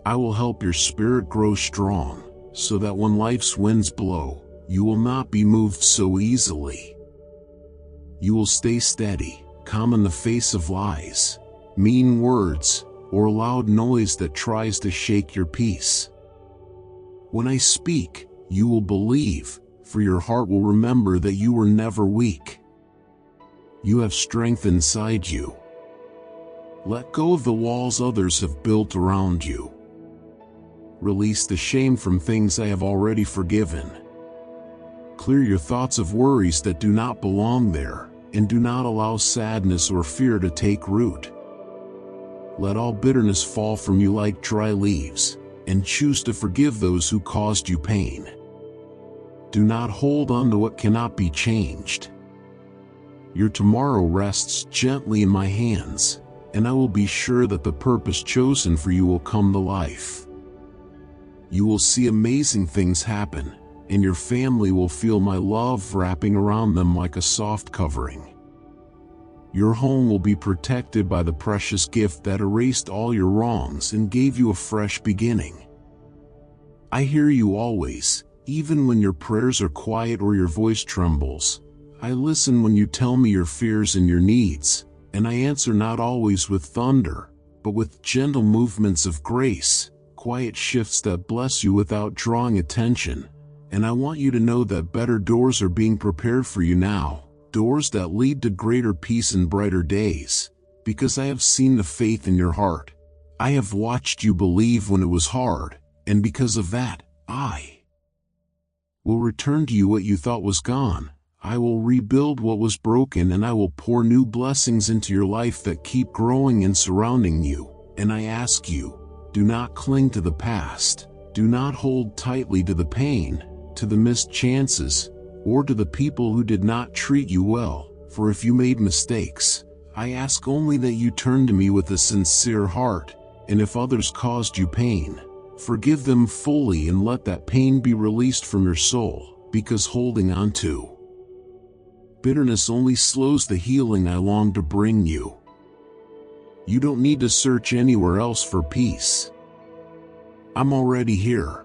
I will help your spirit grow strong, so that when life's winds blow, you will not be moved so easily. You will stay steady, calm in the face of lies, mean words, or loud noise that tries to shake your peace. When I speak, you will believe, for your heart will remember that you were never weak. You have strength inside you. Let go of the walls others have built around you. Release the shame from things I have already forgiven. Clear your thoughts of worries that do not belong there, and do not allow sadness or fear to take root. Let all bitterness fall from you like dry leaves, and choose to forgive those who caused you pain. Do not hold on to what cannot be changed. Your tomorrow rests gently in my hands, and I will be sure that the purpose chosen for you will come to life. You will see amazing things happen, and your family will feel my love wrapping around them like a soft covering. Your home will be protected by the precious gift that erased all your wrongs and gave you a fresh beginning. I hear you always, even when your prayers are quiet or your voice trembles. I listen when you tell me your fears and your needs, and I answer not always with thunder, but with gentle movements of grace, quiet shifts that bless you without drawing attention. And I want you to know that better doors are being prepared for you now. Doors that lead to greater peace and brighter days, because I have seen the faith in your heart. I have watched you believe when it was hard, and because of that, I will return to you what you thought was gone. I will rebuild what was broken, and I will pour new blessings into your life that keep growing and surrounding you. And I ask you, do not cling to the past. Do not hold tightly to the pain, to the missed chances, or to the people who did not treat you well, for if you made mistakes, I ask only that you turn to me with a sincere heart, and if others caused you pain, forgive them fully and let that pain be released from your soul, because holding on to bitterness only slows the healing I long to bring you. You don't need to search anywhere else for peace. I'm already here.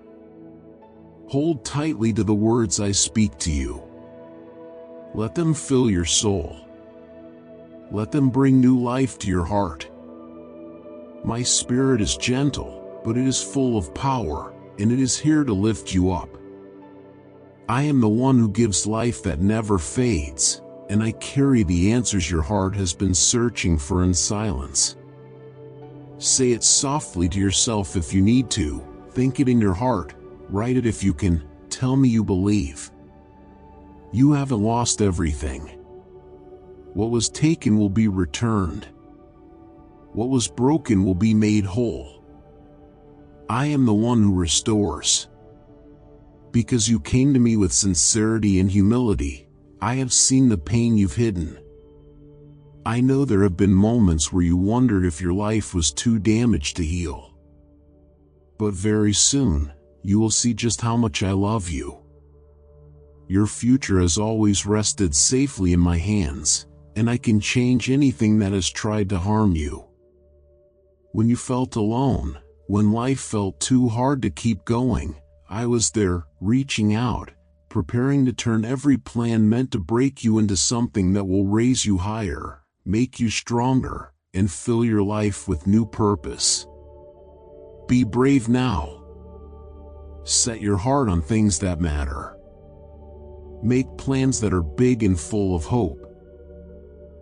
Hold tightly to the words I speak to you. Let them fill your soul. Let them bring new life to your heart. My spirit is gentle, but it is full of power, and it is here to lift you up. I am the one who gives life that never fades, and I carry the answers your heart has been searching for in silence. Say it softly to yourself if you need to, think it in your heart, write it if you can, tell me you believe. You haven't lost everything. What was taken will be returned. What was broken will be made whole. I am the one who restores. Because you came to me with sincerity and humility, I have seen the pain you've hidden. I know there have been moments where you wondered if your life was too damaged to heal. But very soon, you will see just how much I love you. Your future has always rested safely in my hands, and I can change anything that has tried to harm you. When you felt alone, when life felt too hard to keep going, I was there, reaching out, preparing to turn every plan meant to break you into something that will raise you higher, make you stronger, and fill your life with new purpose. Be brave now. Set your heart on things that matter. Make plans that are big and full of hope.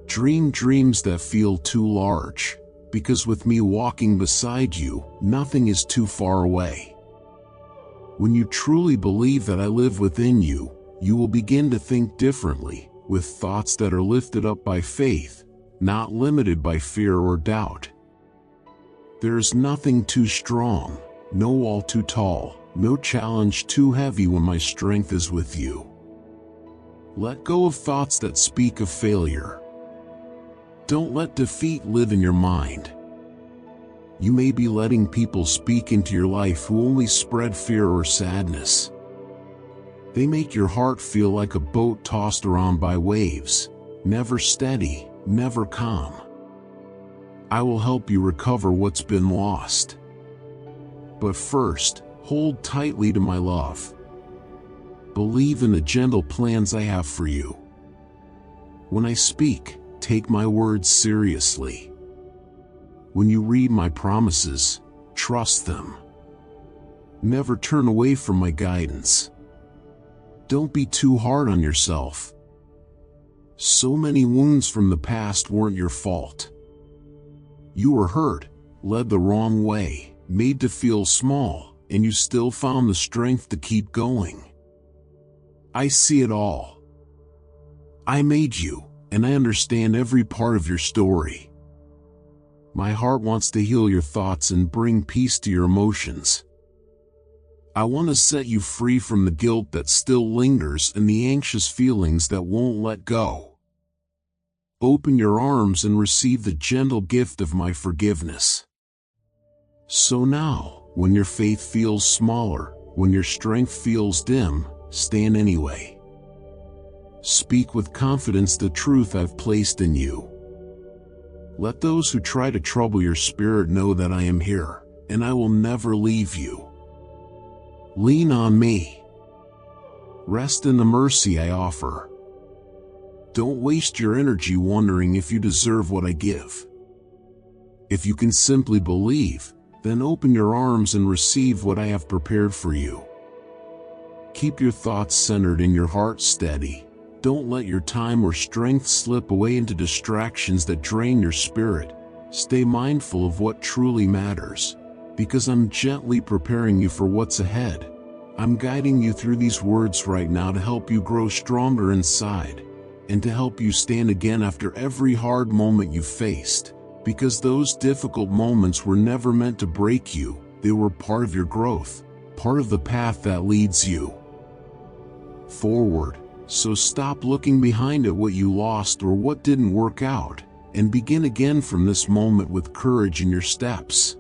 Dream dreams that feel too large, because with me walking beside you, nothing is too far away. When you truly believe that I live within you, you will begin to think differently, with thoughts that are lifted up by faith, not limited by fear or doubt. There is nothing too strong, no wall too tall, no challenge too heavy when my strength is with you. Let go of thoughts that speak of failure. Don't let defeat live in your mind. You may be letting people speak into your life who only spread fear or sadness. They make your heart feel like a boat tossed around by waves, never steady, never calm. I will help you recover what's been lost. But first, hold tightly to my love. Believe in the gentle plans I have for you. When I speak, take my words seriously. When you read my promises, trust them. Never turn away from my guidance. Don't be too hard on yourself. So many wounds from the past weren't your fault. You were hurt, led the wrong way, made to feel small, and you still found the strength to keep going. I see it all. I made you, and I understand every part of your story. My heart wants to heal your thoughts and bring peace to your emotions. I want to set you free from the guilt that still lingers and the anxious feelings that won't let go. Open your arms and receive the gentle gift of my forgiveness. So now, when your faith feels smaller, when your strength feels dim, stand anyway. Speak with confidence the truth I've placed in you. Let those who try to trouble your spirit know that I am here, and I will never leave you. Lean on me. Rest in the mercy I offer. Don't waste your energy wondering if you deserve what I give. If you can simply believe, then open your arms and receive what I have prepared for you. Keep your thoughts centered and your heart steady. Don't let your time or strength slip away into distractions that drain your spirit. Stay mindful of what truly matters, because I'm gently preparing you for what's ahead. I'm guiding you through these words right now to help you grow stronger inside, and to help you stand again after every hard moment you faced, because those difficult moments were never meant to break you. They were part of your growth, part of the path that leads you forward. So stop looking behind at what you lost or what didn't work out, and begin again from this moment with courage in your steps.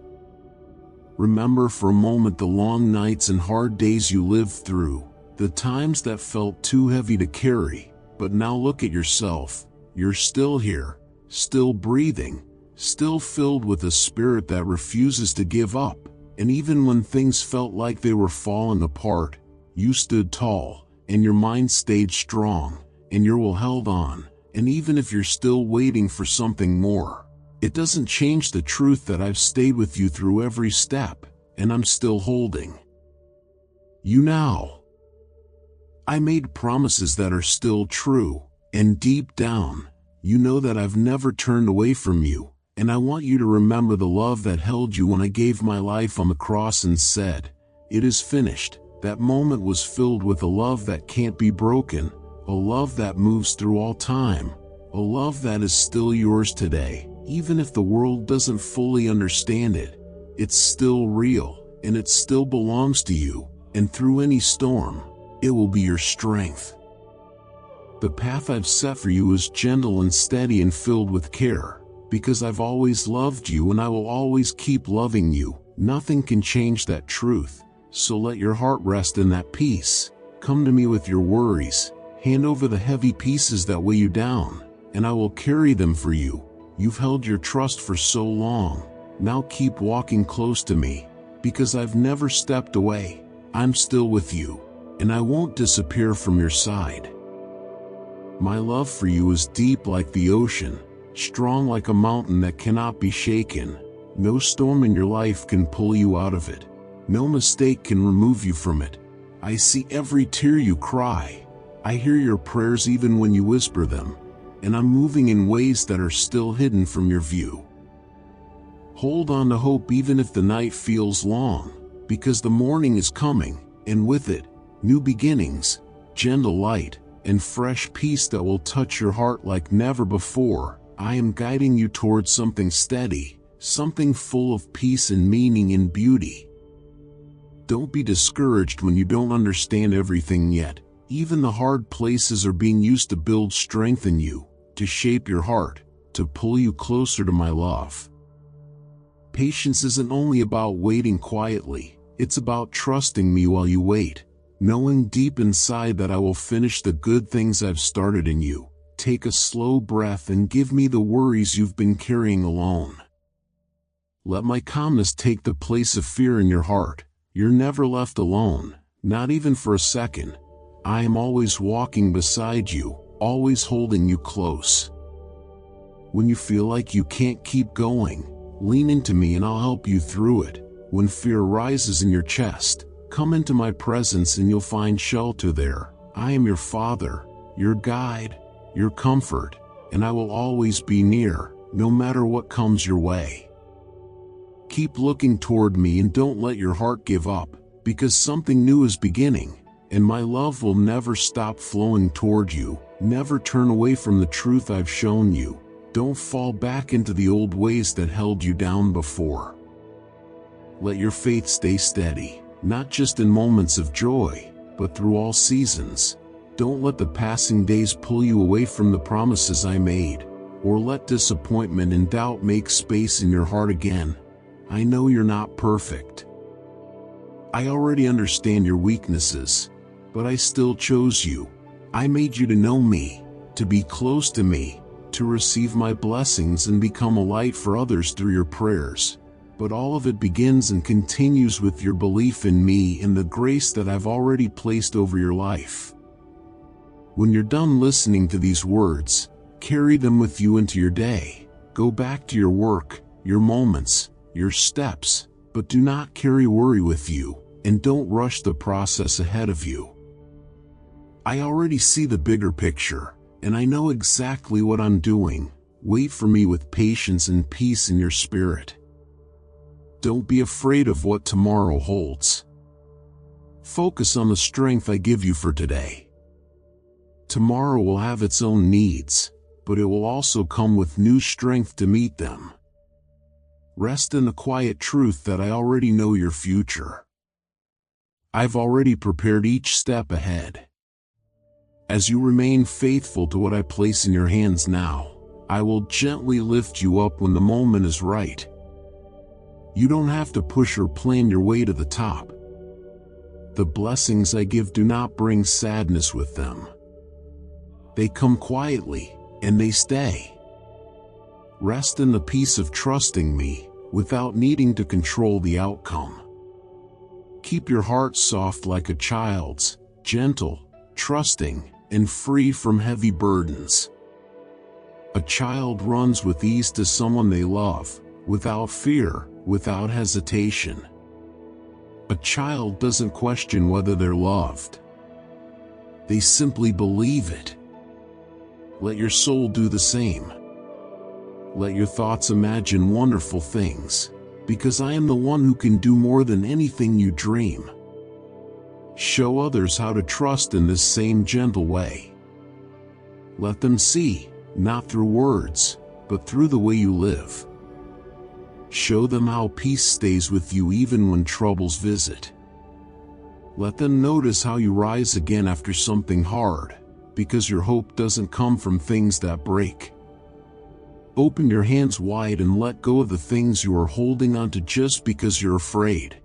Remember for a moment the long nights and hard days you lived through, the times that felt too heavy to carry, but now look at yourself. You're still here, still breathing, still filled with a spirit that refuses to give up, and even when things felt like they were falling apart, you stood tall, and your mind stayed strong, and your will held on. And even if you're still waiting for something more, it doesn't change the truth that I've stayed with you through every step, and I'm still holding you now. I made promises that are still true, and deep down, you know that I've never turned away from you, and I want you to remember the love that held you when I gave my life on the cross and said, "It is finished." That moment was filled with a love that can't be broken, a love that moves through all time, a love that is still yours today. Even if the world doesn't fully understand it, it's still real, and it still belongs to you, and through any storm, it will be your strength. The path I've set for you is gentle and steady and filled with care, because I've always loved you and I will always keep loving you. Nothing can change that truth. So let your heart rest in that peace. Come to me with your worries, hand over the heavy pieces that weigh you down, and I will carry them for you. You've held your trust for so long. Now keep walking close to me, because I've never stepped away. I'm still with you, and I won't disappear from your side. My love for you is deep like the ocean, strong like a mountain that cannot be shaken. No storm in your life can pull you out of it. No mistake can remove you from it. I see every tear you cry. I hear your prayers even when you whisper them, and I'm moving in ways that are still hidden from your view. Hold on to hope even if the night feels long, because the morning is coming, and with it, new beginnings, gentle light, and fresh peace that will touch your heart like never before. I am guiding you towards something steady, something full of peace and meaning and beauty. Don't be discouraged when you don't understand everything yet. Even the hard places are being used to build strength in you, to shape your heart, to pull you closer to my love. Patience isn't only about waiting quietly, it's about trusting me while you wait, knowing deep inside that I will finish the good things I've started in you. Take a slow breath and give me the worries you've been carrying alone. Let my calmness take the place of fear in your heart. You're never left alone, not even for a second. I am always walking beside you, always holding you close. When you feel like you can't keep going, lean into me and I'll help you through it. When fear rises in your chest, come into my presence and you'll find shelter there. I am your Father, your guide, your comfort, and I will always be near, no matter what comes your way. Keep looking toward me and don't let your heart give up, because something new is beginning, and my love will never stop flowing toward you. Never turn away from the truth I've shown you. Don't fall back into the old ways that held you down before. Let your faith stay steady, not just in moments of joy, but through all seasons. Don't let the passing days pull you away from the promises I made, or let disappointment and doubt make space in your heart again. I know you're not perfect. I already understand your weaknesses, but I still chose you. I made you to know me, to be close to me, to receive my blessings and become a light for others through your prayers. But all of it begins and continues with your belief in me and the grace that I've already placed over your life. When you're done listening to these words, carry them with you into your day. Go back to your work, your moments, your steps, but do not carry worry with you, and don't rush the process ahead of you. I already see the bigger picture, and I know exactly what I'm doing. Wait for me with patience and peace in your spirit. Don't be afraid of what tomorrow holds. Focus on the strength I give you for today. Tomorrow will have its own needs, but it will also come with new strength to meet them. Rest in the quiet truth that I already know your future. I've already prepared each step ahead. As you remain faithful to what I place in your hands now, I will gently lift you up when the moment is right. You don't have to push or plan your way to the top. The blessings I give do not bring sadness with them. They come quietly, and they stay. Rest in the peace of trusting me, without needing to control the outcome. Keep your heart soft like a child's, gentle, trusting, and free from heavy burdens. A child runs with ease to someone they love, without fear, without hesitation. A child doesn't question whether they're loved. They simply believe it. Let your soul do the same. Let your thoughts imagine wonderful things, because I am the one who can do more than anything you dream. Show others how to trust in this same gentle way. Let them see, not through words, but through the way you live. Show them how peace stays with you even when troubles visit. Let them notice how you rise again after something hard, because your hope doesn't come from things that break. Open your hands wide and let go of the things you are holding onto just because you're afraid.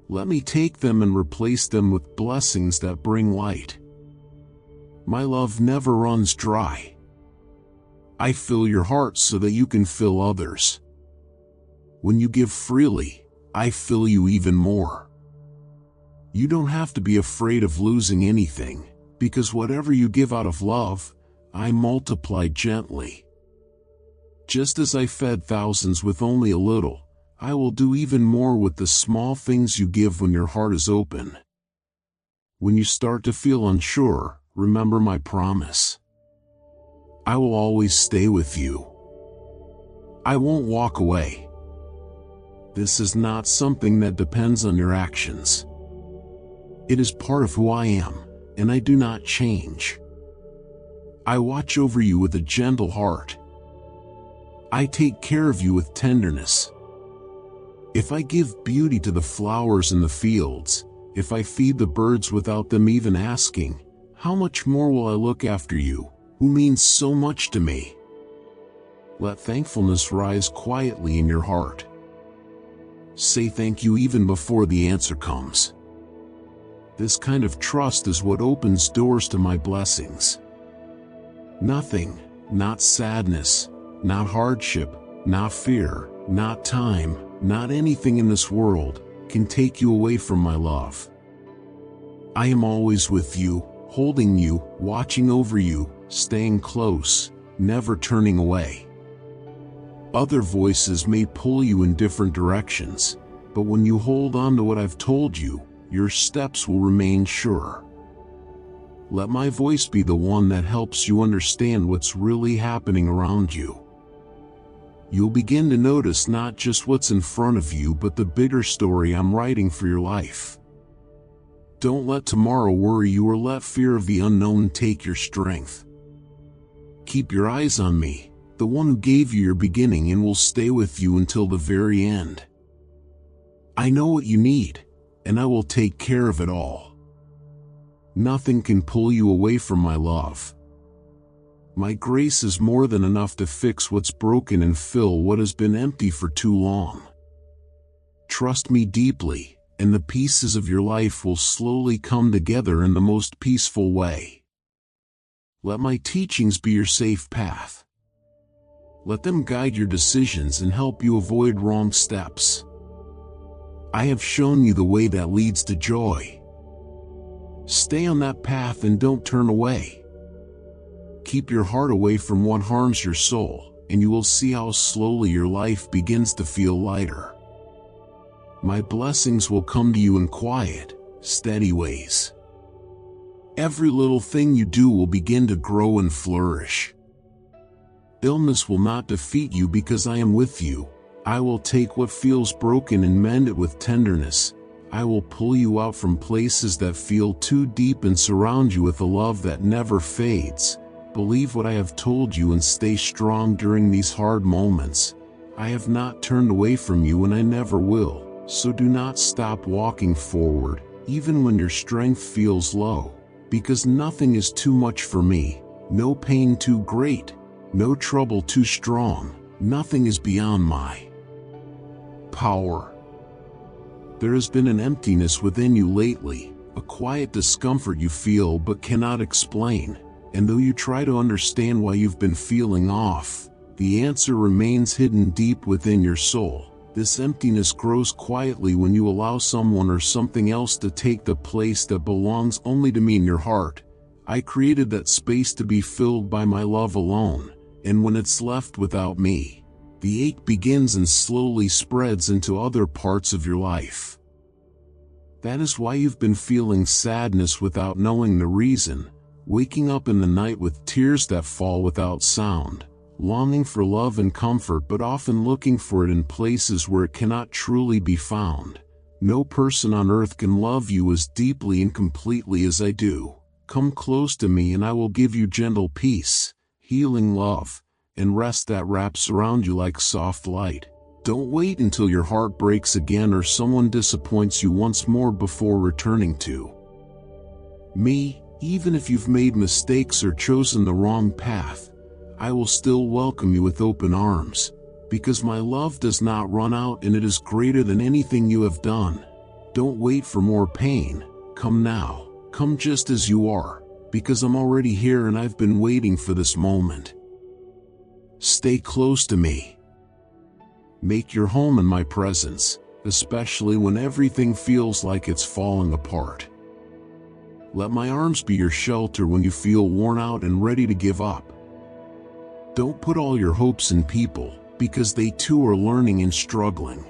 Let me take them and replace them with blessings that bring light. My love never runs dry. I fill your heart so that you can fill others. When you give freely, I fill you even more. You don't have to be afraid of losing anything, because whatever you give out of love, I multiply gently. Just as I fed thousands with only a little, I will do even more with the small things you give when your heart is open. When you start to feel unsure, remember my promise. I will always stay with you. I won't walk away. This is not something that depends on your actions. It is part of who I am, and I do not change. I watch over you with a gentle heart. I take care of you with tenderness. If I give beauty to the flowers in the fields, if I feed the birds without them even asking, how much more will I look after you, who means so much to me? Let thankfulness rise quietly in your heart. Say thank you even before the answer comes. This kind of trust is what opens doors to my blessings. Nothing, not sadness, not hardship, not fear, not time, not anything in this world, can take you away from my love. I am always with you, holding you, watching over you, staying close, never turning away. Other voices may pull you in different directions, but when you hold on to what I've told you, your steps will remain sure. Let my voice be the one that helps you understand what's really happening around you. You'll begin to notice not just what's in front of you but the bigger story I'm writing for your life. Don't let tomorrow worry you or let fear of the unknown take your strength. Keep your eyes on me, the one who gave you your beginning and will stay with you until the very end. I know what you need, and I will take care of it all. Nothing can pull you away from my love. My grace is more than enough to fix what's broken and fill what has been empty for too long. Trust me deeply, and the pieces of your life will slowly come together in the most peaceful way. Let my teachings be your safe path. Let them guide your decisions and help you avoid wrong steps. I have shown you the way that leads to joy. Stay on that path and don't turn away. Keep your heart away from what harms your soul, and you will see how slowly your life begins to feel lighter. My blessings will come to you in quiet, steady ways. Every little thing you do will begin to grow and flourish. Illness will not defeat you because I am with you. I will take what feels broken and mend it with tenderness. I will pull you out from places that feel too deep and surround you with a love that never fades. Believe what I have told you and stay strong during these hard moments. I have not turned away from you and I never will, so do not stop walking forward, even when your strength feels low, because nothing is too much for me, no pain too great, no trouble too strong, nothing is beyond my power. There has been an emptiness within you lately, a quiet discomfort you feel but cannot explain, and though you try to understand why you've been feeling off, the answer remains hidden deep within your soul. This emptiness grows quietly when you allow someone or something else to take the place that belongs only to me in your heart. I created that space to be filled by my love alone, and when it's left without me, the ache begins and slowly spreads into other parts of your life. That is why you've been feeling sadness without knowing the reason, waking up in the night with tears that fall without sound, longing for love and comfort but often looking for it in places where it cannot truly be found. No person on earth can love you as deeply and completely as I do. Come close to me and I will give you gentle peace, healing love, and rest that wraps around you like soft light. Don't wait until your heart breaks again or someone disappoints you once more before returning to me. Even if you've made mistakes or chosen the wrong path, I will still welcome you with open arms, because my love does not run out and it is greater than anything you have done. Don't wait for more pain. Come now, come just as you are, because I'm already here and I've been waiting for this moment. Stay close to me. Make your home in my presence, especially when everything feels like it's falling apart. Let my arms be your shelter when you feel worn out and ready to give up. Don't put all your hopes in people, because they too are learning and struggling.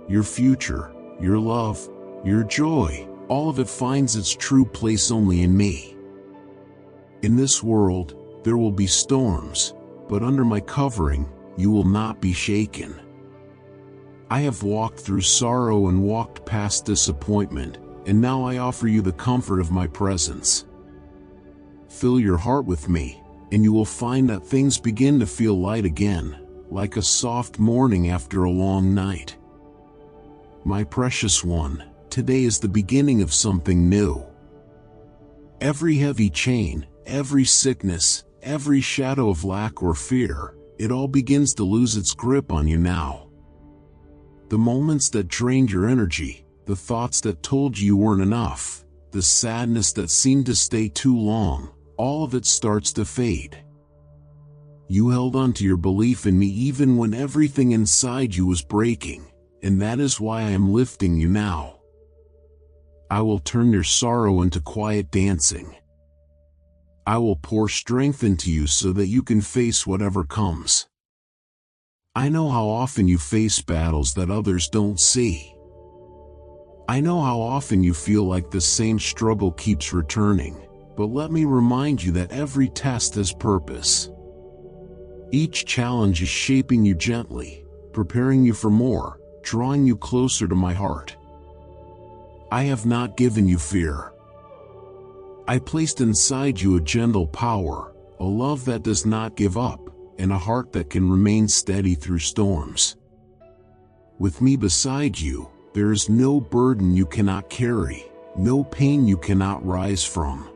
Your future, your love, your joy, all of it finds its true place only in me. In this world, there will be storms, but under my covering, you will not be shaken. I have walked through sorrow and walked past disappointment, and now I offer you the comfort of my presence. Fill your heart with me, and you will find that things begin to feel light again, like a soft morning after a long night. My precious one, today is the beginning of something new. Every heavy chain, every sickness, every shadow of lack or fear, it all begins to lose its grip on you now. The moments that drained your energy, the thoughts that told you weren't enough, the sadness that seemed to stay too long, all of it starts to fade. You held on to your belief in me even when everything inside you was breaking, and that is why I am lifting you now. I will turn your sorrow into quiet dancing. I will pour strength into you so that you can face whatever comes. I know how often you face battles that others don't see. I know how often you feel like the same struggle keeps returning, but let me remind you that every test has purpose. Each challenge is shaping you gently, preparing you for more, drawing you closer to my heart. I have not given you fear. I placed inside you a gentle power, a love that does not give up, and a heart that can remain steady through storms. With me beside you, there is no burden you cannot carry, no pain you cannot rise from.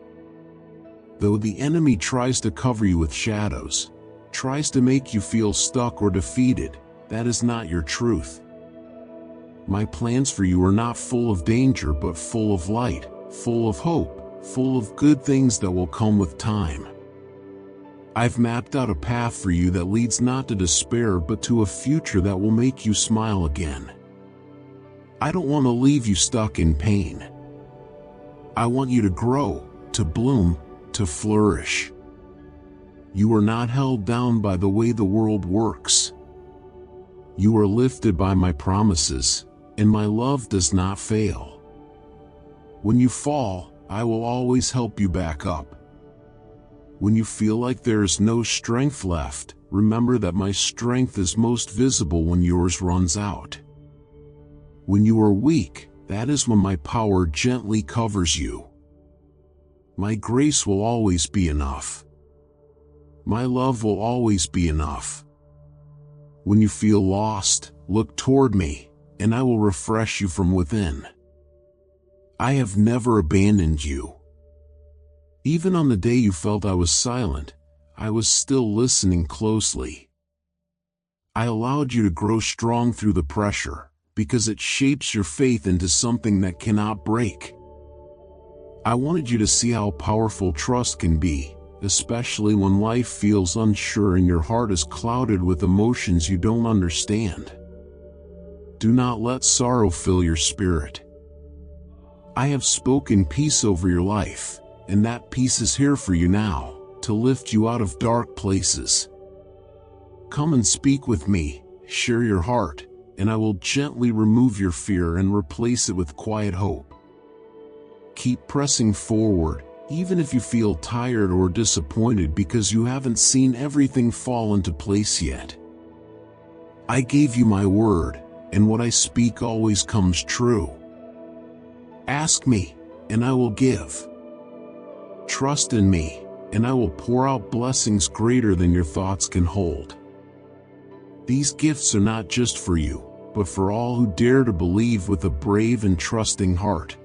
Though the enemy tries to cover you with shadows, tries to make you feel stuck or defeated, that is not your truth. My plans for you are not full of danger but full of light, full of hope, full of good things that will come with time. I've mapped out a path for you that leads not to despair but to a future that will make you smile again. I don't want to leave you stuck in pain. I want you to grow, to bloom, to flourish. You are not held down by the way the world works. You are lifted by my promises, and my love does not fail. When you fall, I will always help you back up. When you feel like there is no strength left, remember that my strength is most visible when yours runs out. When you are weak, that is when my power gently covers you. My grace will always be enough. My love will always be enough. When you feel lost, look toward me, and I will refresh you from within. I have never abandoned you. Even on the day you felt I was silent, I was still listening closely. I allowed you to grow strong through the pressure, because it shapes your faith into something that cannot break. I wanted you to see how powerful trust can be, especially when life feels unsure and your heart is clouded with emotions you don't understand. Do not let sorrow fill your spirit. I have spoken peace over your life, and that peace is here for you now, to lift you out of dark places. Come and speak with me, share your heart, and I will gently remove your fear and replace it with quiet hope. Keep pressing forward, even if you feel tired or disappointed because you haven't seen everything fall into place yet. I gave you my word, and what I speak always comes true. Ask me, and I will give. Trust in me, and I will pour out blessings greater than your thoughts can hold. These gifts are not just for you, but for all who dare to believe with a brave and trusting heart.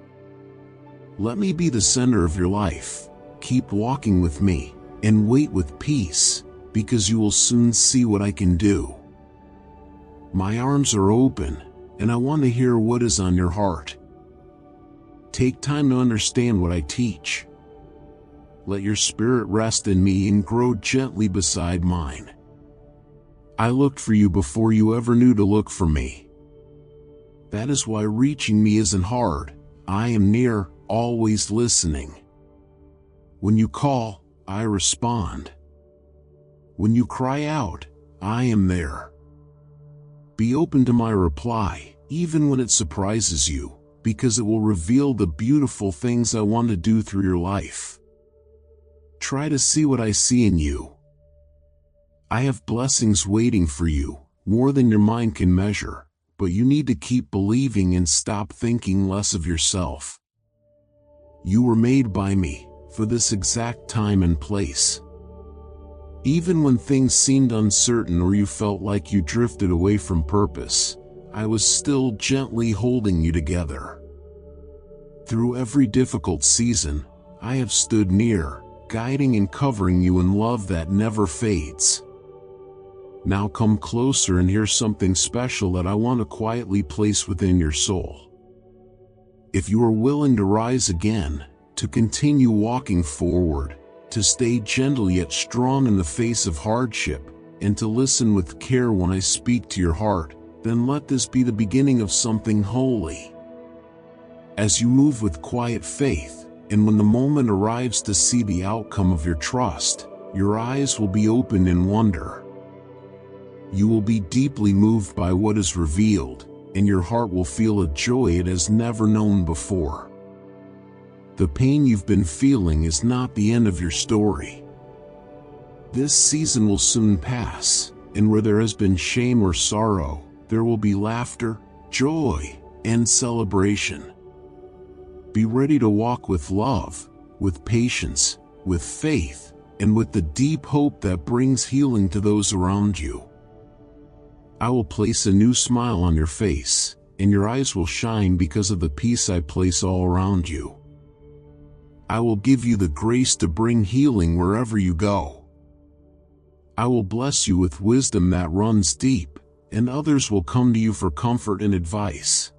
Let me be the center of your life. Keep walking with me, and wait with peace, because you will soon see what I can do. My arms are open, and I want to hear what is on your heart. Take time to understand what I teach. Let your spirit rest in me and grow gently beside mine. I looked for you before you ever knew to look for me. That is why reaching me isn't hard. I am near, always listening. When you call, I respond. When you cry out, I am there. Be open to my reply, even when it surprises you, because it will reveal the beautiful things I want to do through your life. Try to see what I see in you. I have blessings waiting for you, more than your mind can measure, but you need to keep believing and stop thinking less of yourself. You were made by me, for this exact time and place. Even when things seemed uncertain or you felt like you drifted away from purpose, I was still gently holding you together. Through every difficult season, I have stood near, guiding and covering you in love that never fades. Now come closer and hear something special that I want to quietly place within your soul. If you are willing to rise again, to continue walking forward, to stay gentle yet strong in the face of hardship, and to listen with care when I speak to your heart, then let this be the beginning of something holy. As you move with quiet faith, and when the moment arrives to see the outcome of your trust, your eyes will be opened in wonder. You will be deeply moved by what is revealed, and your heart will feel a joy it has never known before. The pain you've been feeling is not the end of your story. This season will soon pass, and where there has been shame or sorrow, there will be laughter, joy, and celebration. Be ready to walk with love, with patience, with faith, and with the deep hope that brings healing to those around you. I will place a new smile on your face, and your eyes will shine because of the peace I place all around you. I will give you the grace to bring healing wherever you go. I will bless you with wisdom that runs deep, and others will come to you for comfort and advice.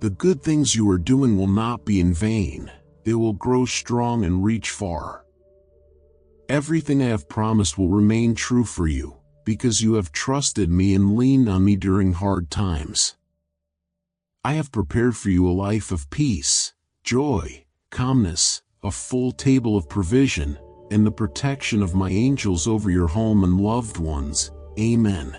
The good things you are doing will not be in vain. They will grow strong and reach far. Everything I have promised will remain true for you, because you have trusted me and leaned on me during hard times. I have prepared for you a life of peace, joy, calmness, a full table of provision, and the protection of my angels over your home and loved ones. Amen.